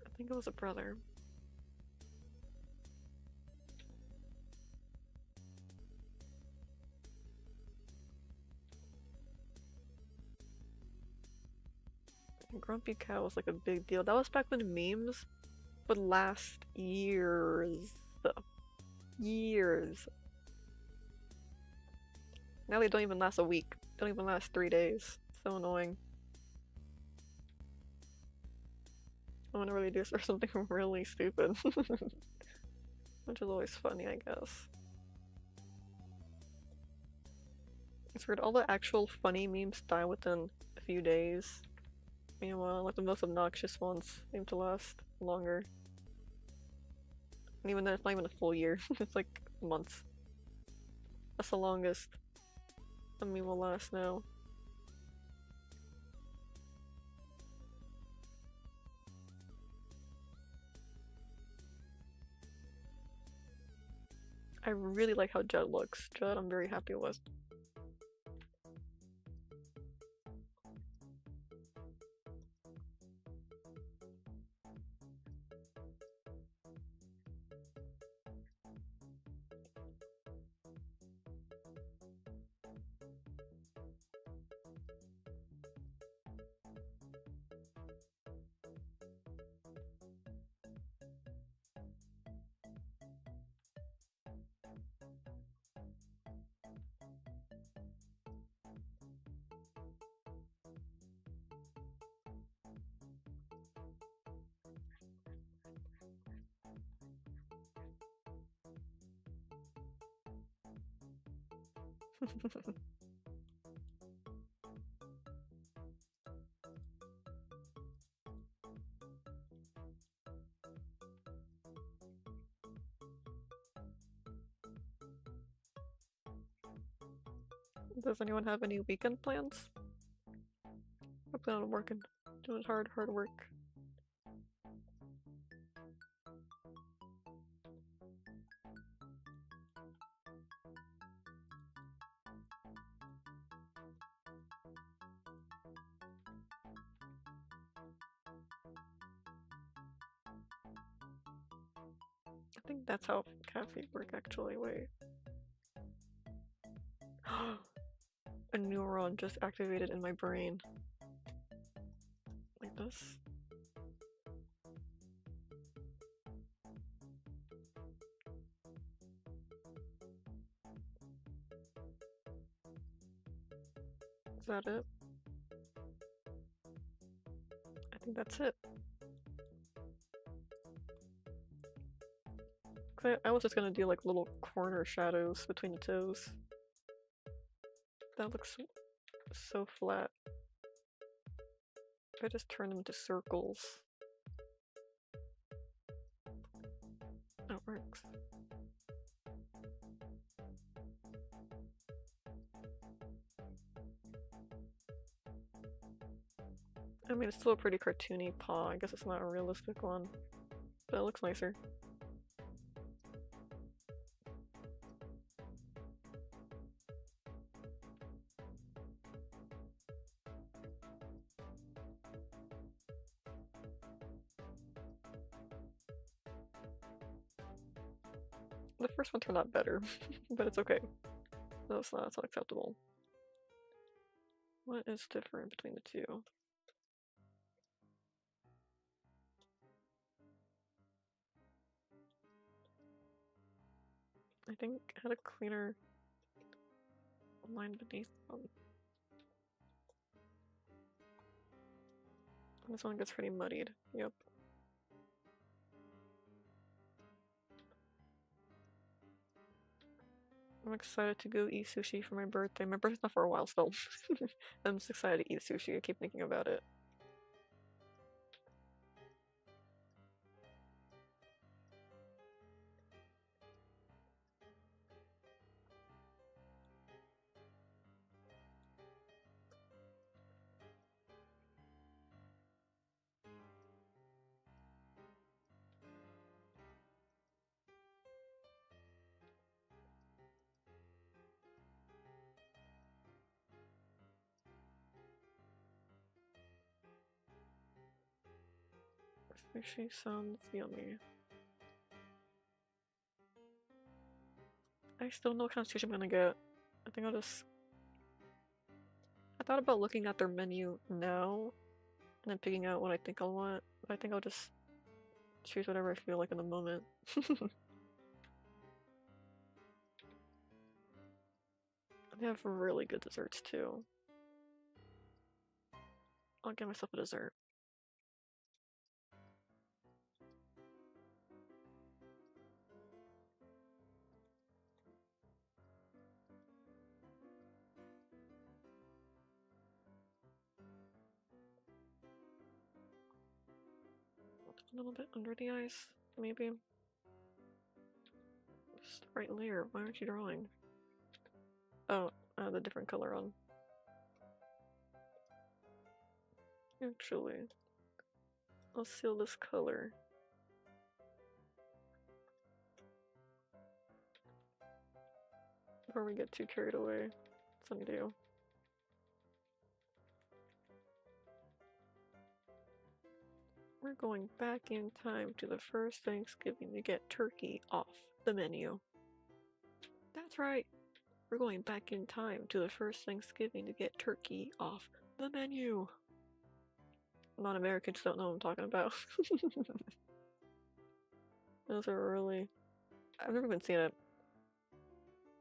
I think it was a brother. Grumpy Cat was like a big deal. That was back when memes would last years. Years. Now they don't even last a week. They don't even last 3 days. So annoying. I wonder what they do for something really stupid. Which is always funny, I guess. It's weird, all the actual funny memes die within a few days. Meanwhile, like the most obnoxious ones seem to last longer. And even then, it's not even a full year. It's like months. That's the longest a meme will last now. I really like how Judd looks. Judd, I'm very happy with. Does anyone have any weekend plans? I plan on working, doing hard work. I think that's how caffeine work actually. Wait. A neuron just activated in my brain. Like this. Is that it? I think that's it. I was just gonna do like little corner shadows between the toes. That looks so flat. I just turn them into circles. That works. I mean, it's still a pretty cartoony paw. I guess it's not a realistic one, but it looks nicer. The first one turned out better, but it's okay. No, it's not. It's not acceptable. What is different between the two? I think I had a cleaner line beneath them. This one gets pretty muddied. Yep. I'm excited to go eat sushi for my birthday. My birthday's not for a while still. I'm just excited to eat sushi. I keep thinking about it. Sushi sounds yummy. I still don't know what kind of sushi I'm gonna get. I think I'll just... I thought about looking at their menu now and then picking out what I think I'll want, but I think I'll just choose whatever I feel like in the moment. They have really good desserts too. I'll get myself a dessert. A little bit under the eyes, maybe. Just the right layer. Why aren't you drawing? Oh, the different color on. Actually, I'll seal this color. Before we get too carried away. Some do. We're going back in time to the first Thanksgiving to get turkey off the menu. That's right. We're going back in time to the first Thanksgiving to get turkey off the menu. Non-Americans don't know what I'm talking about. Those are really... I've never even seen it.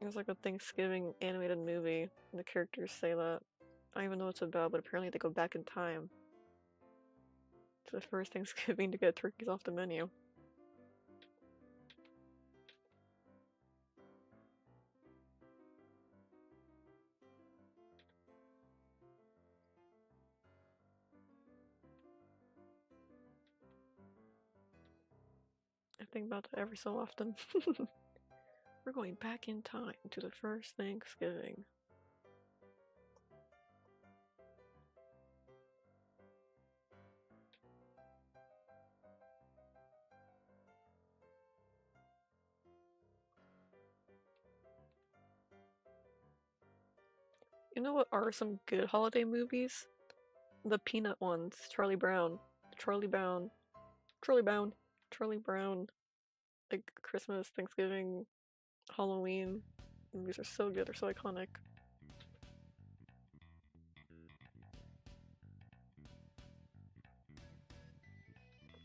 It's like a Thanksgiving animated movie, and the characters say that. I don't even know what it's about, but apparently they go back in time to the first Thanksgiving to get turkeys off the menu. I think about that every so often. We're going back in time to the first Thanksgiving. You know what are some good holiday movies? The Peanut ones. Charlie Brown. Charlie Brown. Charlie Brown. Charlie Brown. Like Christmas, Thanksgiving, Halloween. Movies are so good, they're so iconic.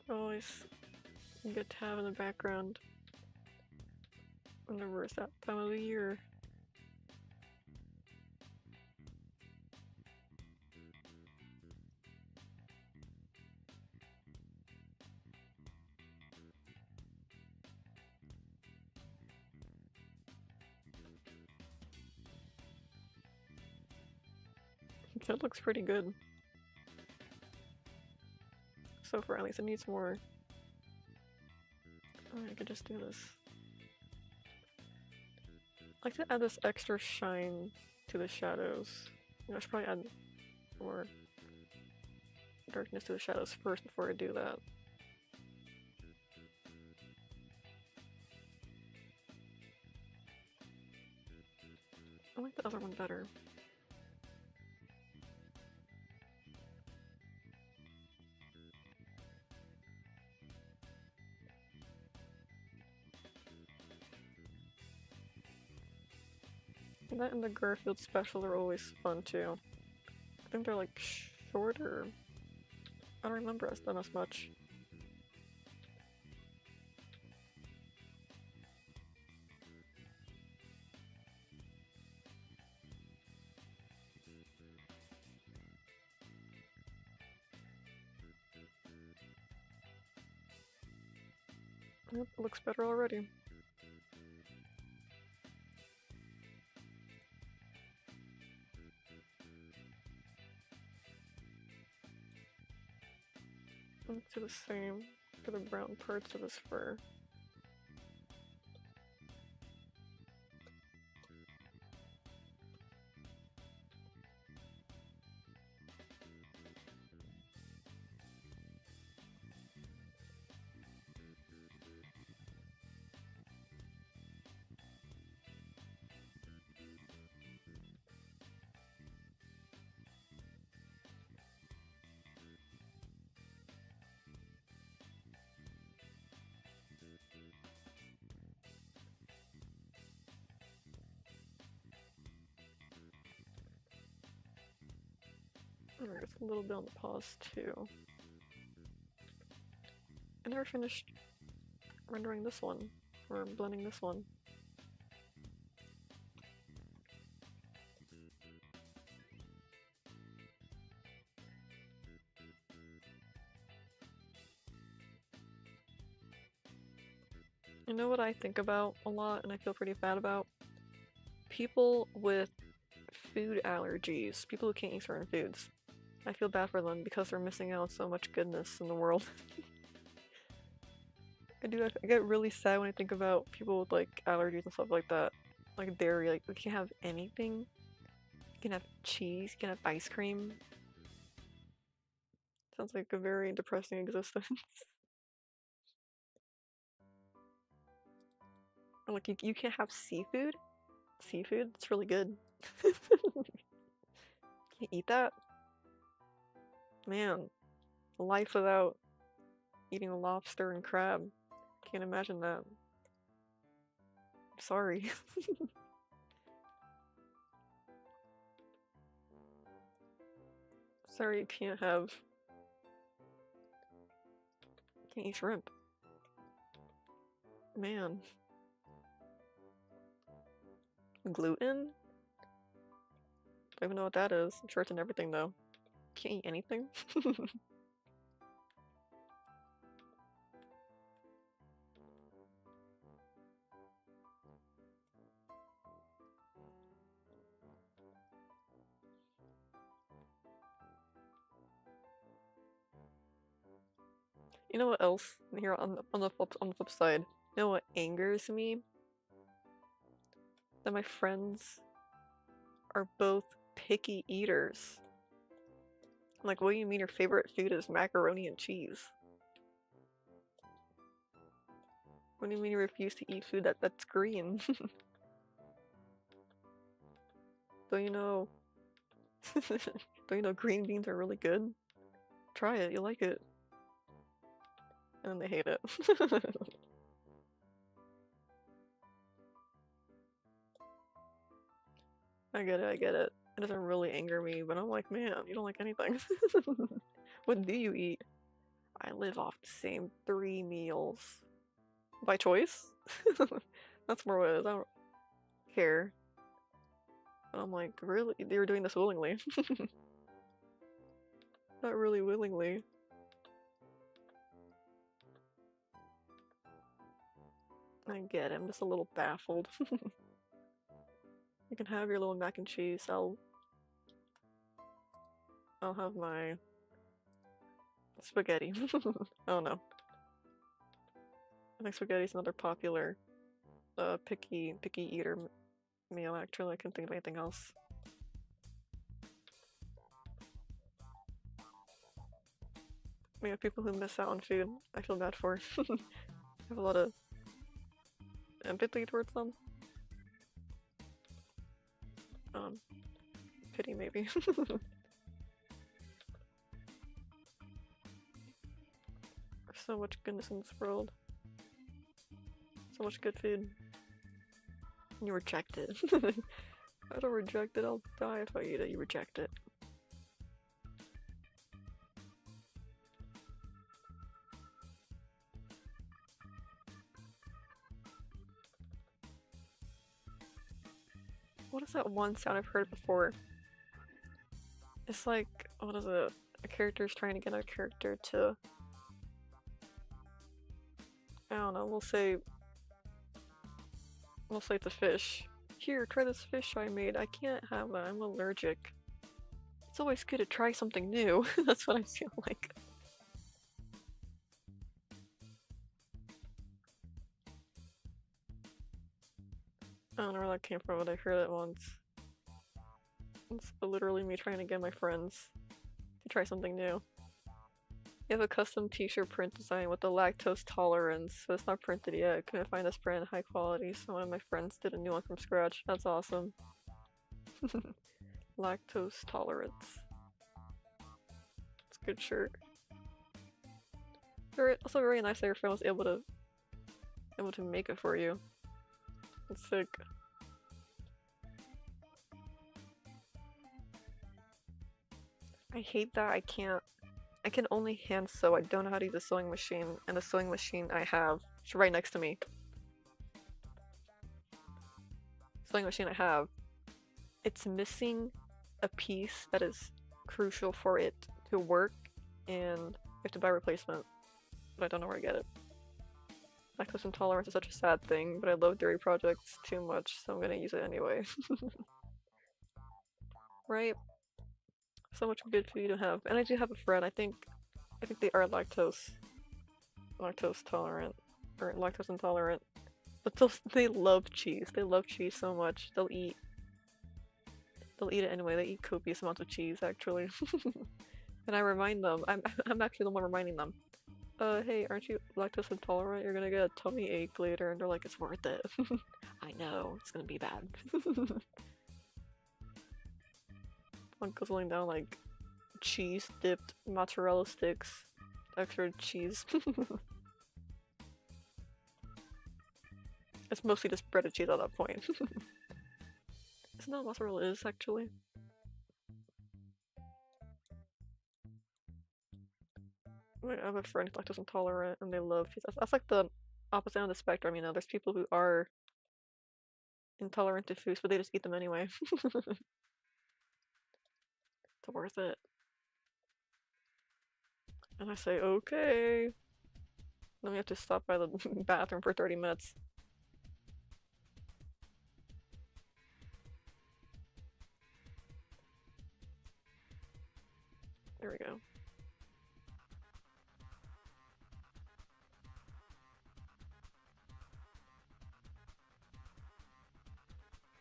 Always good to have in the background whenever it's that time of the year. That looks pretty good. So far, at least it needs more. Oh, I could just do this. I like to add this extra shine to the shadows. You know, I should probably add more darkness to the shadows first before I do that. I like the other one better. That and the Garfield special are always fun too. I think they're like shorter. I don't remember them as much. Yep, it looks better already. Let's do the same for the brown parts of his fur. Alright, just a little bit on the paws too. I never finished rendering this one, or blending this one. You know what I think about a lot and I feel pretty bad about? People with food allergies, people who can't eat certain foods. I feel bad for them because they're missing out on so much goodness in the world. I do, I get really sad when I think about people with like allergies and stuff like that. Like dairy, like we can't have anything. You can have cheese, you can have ice cream. Sounds like a very depressing existence. Like you can't have seafood? Seafood? It's really good. Can't eat that? Man, life without eating lobster and crab. Can't imagine that. Sorry. Sorry you can't eat shrimp. Man. Gluten? Don't even know what that is. I'm sure it's in everything though. Can't eat anything? You know what else? Here on the flip side. You know what angers me? That my friends are both picky eaters. Like, what do you mean your favorite food is macaroni and cheese? What do you mean you refuse to eat food that's green? Don't you know? Don't you know green beans are really good? Try it, you like it. And then they hate it. I get it, I get it. It doesn't really anger me, but I'm like, man, you don't like anything. What do you eat? I live off the same 3 meals. By choice? That's more what it is. I don't care. And I'm like, really? You're doing this willingly? Not really willingly. I get it, I'm just a little baffled. You can have your little mac and cheese, I'll I'll have my spaghetti. Oh no. I think spaghetti's another popular picky eater meal actually. I can't think of anything else. We have people who miss out on food. I feel bad for. I have a lot of empathy towards them. Pity maybe. There's so much goodness in this world. So much good food. You reject it. I don't reject it, I'll die if I eat it. You reject it. What is that one sound I've heard before? It's like, what is it? A character's trying to get a character to... I don't know, we'll say it's a fish. Here, try this fish I made. I can't have that, I'm allergic. It's always good to try something new. That's what I feel like. I don't know where that came from, but I heard it once. It's literally me trying to get my friends to try something new. You have a custom t-shirt print design with the lactose tolerance, but it's not printed yet. Couldn't find this brand high quality, so one of my friends did a new one from scratch. That's awesome. Lactose tolerance. It's a good shirt. Also very nice that your friend was able to make it for you. It's sick. I hate that I can only hand sew. I don't know how to use a sewing machine, and the sewing machine I have is right next to me. Sewing machine I have, it's missing a piece that is crucial for it to work, and I have to buy a replacement, but I don't know where to get it. Lactose intolerance is such a sad thing, but I love dairy projects too much, so I'm gonna use it anyway. Right? So much good food to have. And I do have a friend, I think they are lactose tolerant, or lactose intolerant. But they love cheese. They love cheese so much. They'll eat it anyway. They eat copious amounts of cheese, actually. And I remind them, I'm actually the one reminding them. Hey, aren't you lactose intolerant? You're gonna get a tummy ache later. And they're like, it's worth it. I know, it's gonna be bad. One guzzling down like cheese dipped mozzarella sticks, extra cheese. It's mostly just breaded cheese at that point. Isn't that what mozzarella is, actually? I have a friend who's lactose intolerant and they love cheese. That's like the opposite end of the spectrum, you know? There's people who are intolerant to foods, but they just eat them anyway. It's worth it. And I say, okay. Then we have to stop by the bathroom for 30 minutes. There we go.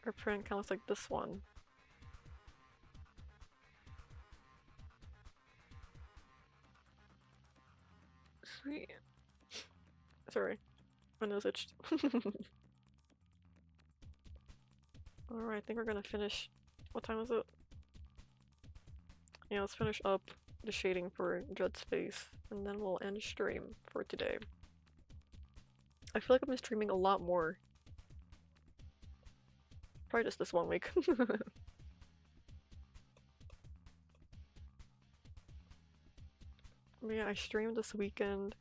Our print kind of looks like this one. Sweet. Sorry, my nose itched. Alright, I think we're gonna finish. What time is it? Yeah, let's finish up the shading for Judd's face, and then we'll end stream for today. I feel like I've been streaming a lot more. Probably just this 1 week. Yeah, I streamed this weekend.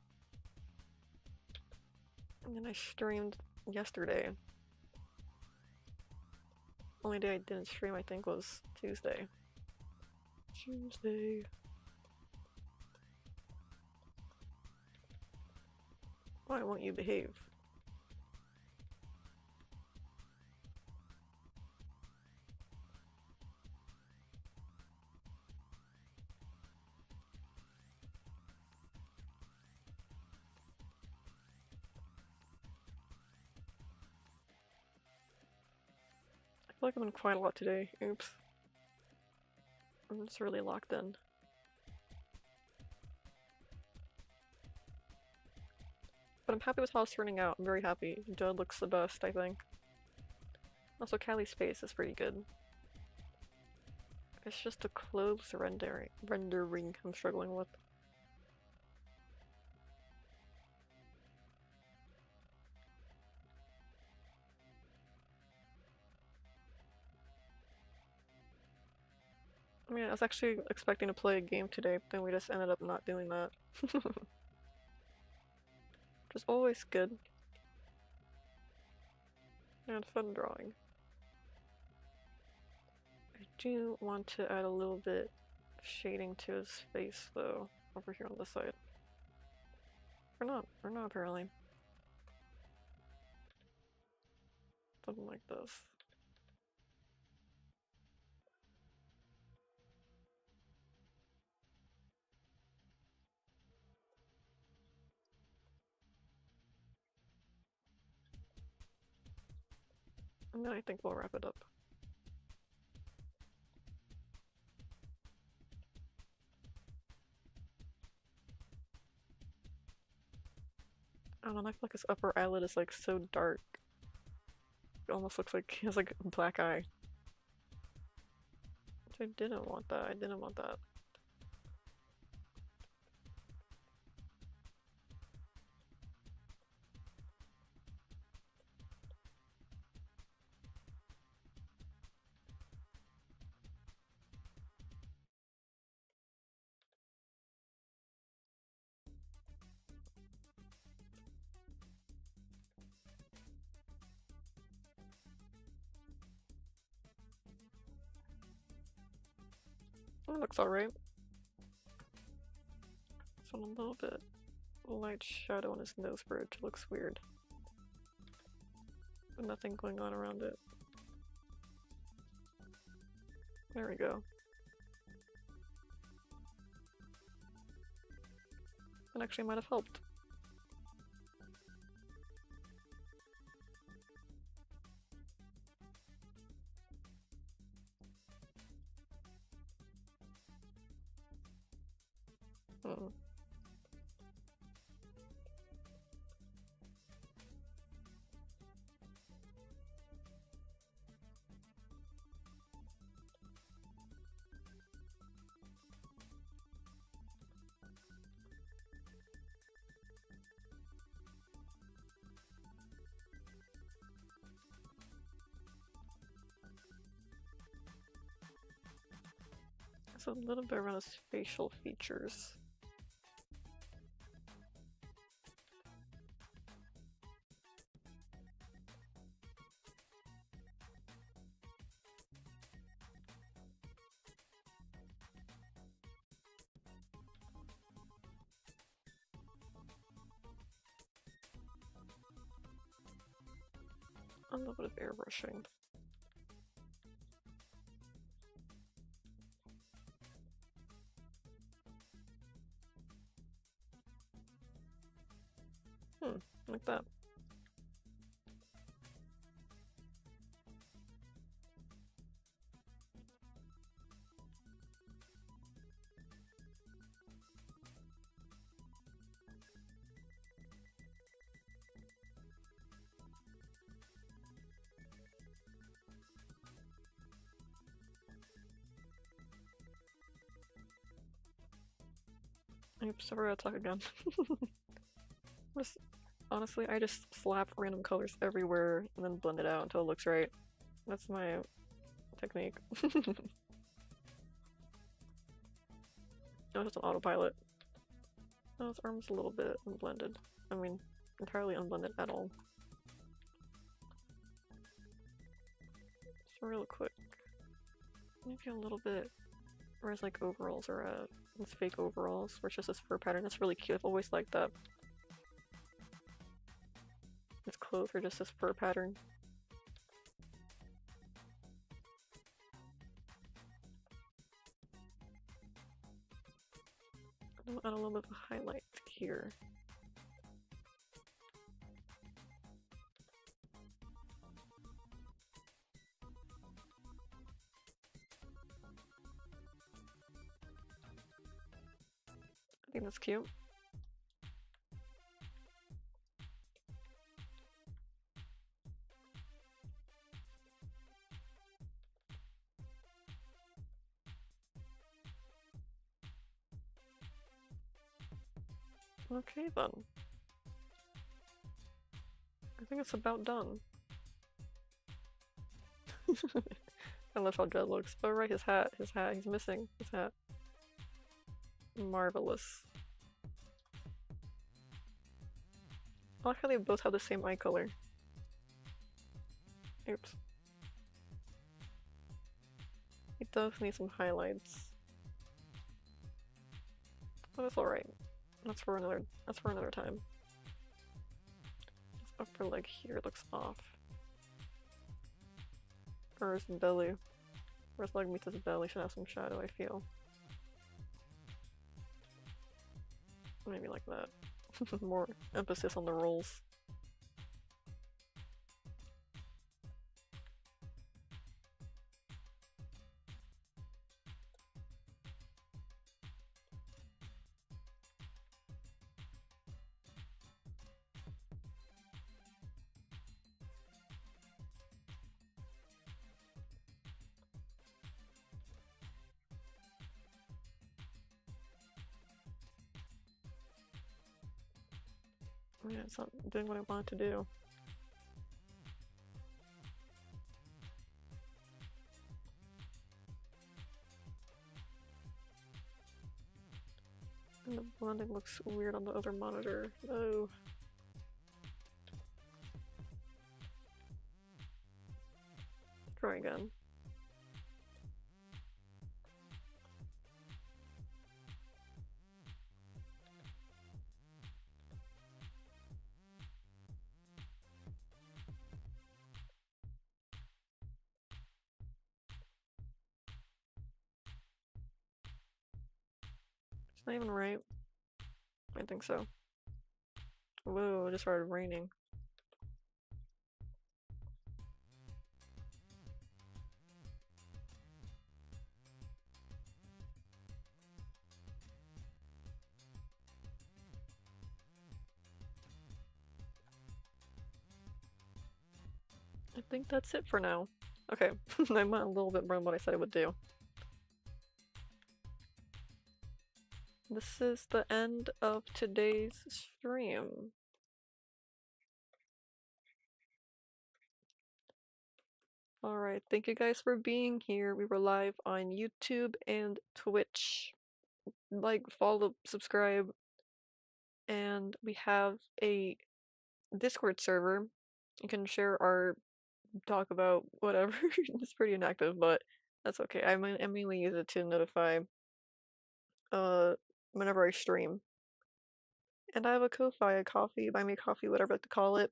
And then I streamed yesterday. Only day I didn't stream, I think, was Tuesday. Why won't you behave? feel like I'm in quite a lot today. Oops. I'm just really locked in. But I'm happy with how it's turning out. I'm very happy. Judd looks the best, I think. Also, Callie's face is pretty good. It's just the clothes rendering I'm struggling with. I mean, I was actually expecting to play a game today, but then we just ended up not doing that. Which is always good. And fun drawing. I do want to add a little bit of shading to his face, though, over here on this side. Or not apparently. Something like this. And then I think we'll wrap it up. I don't know, I feel like his upper eyelid is like so dark. It almost looks like he has like a black eye. Which I didn't want that. I didn't want that. It looks alright. So a little bit light shadow on his nose bridge looks weird. But nothing going on around it. There we go. That actually might have helped. Hmm. There's a little bit around his facial features. A little bit of airbrushing. Like that. Oops, I forgot to talk again. Honestly, I just slap random colors everywhere and then blend it out until it looks right. That's my technique. No, it's just an autopilot. Oh, his arm's a little bit unblended. I mean, entirely unblended at all. Just real quick. Maybe a little bit where his like overalls are at. His fake overalls, where it's just this fur pattern. That's really cute. I've always liked that. His clothes are just this fur pattern. I'll add a little bit of a highlight here. think that's cute. Okay then. I think it's about done. I love how Judd looks. Oh right, his hat, he's missing his hat. Marvelous. I like how they both have the same eye color. Oops. He does need some highlights. But it's alright. That's for another time. His upper leg here looks off. Or his belly. Where his leg meets his belly should have some shadow, I feel. Maybe like that. More emphasis on the rolls. Yeah, it's not doing what I want it to do. And the blending looks weird on the other monitor. Oh. Try again. It's not even right. I think so. Whoa, it just started raining. I think that's it for now. Okay, I went a little bit more than what I said I would do. This is the end of today's stream. Alright, thank you guys for being here. We were live on YouTube and Twitch. Like, follow, subscribe, and we have a Discord server. You can share our talk about whatever. It's pretty inactive, but that's okay. I mainly use it to notify whenever I stream. And I have a Ko-fi, a coffee, buy me a coffee, whatever I like to call it.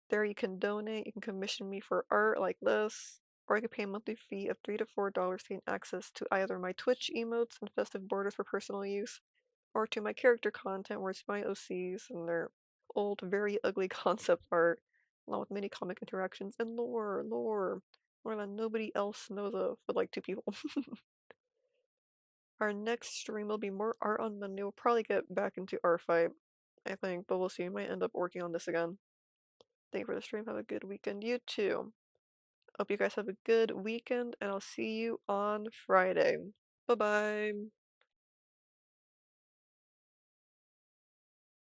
There you can donate, you can commission me for art like this, or you can pay a monthly fee of $3 to $4 to gain access to either my Twitch emotes and festive borders for personal use, or to my character content where it's my OCs and their old, very ugly concept art, along with many comic interactions and lore that nobody else knows of but like 2 people. Our next stream will be more art on Monday. We'll probably get back into R5, I think, but we'll see. We might end up working on this again. Thank you for the stream. Have a good weekend. You too. Hope you guys have a good weekend, and I'll see you on Friday. Bye bye.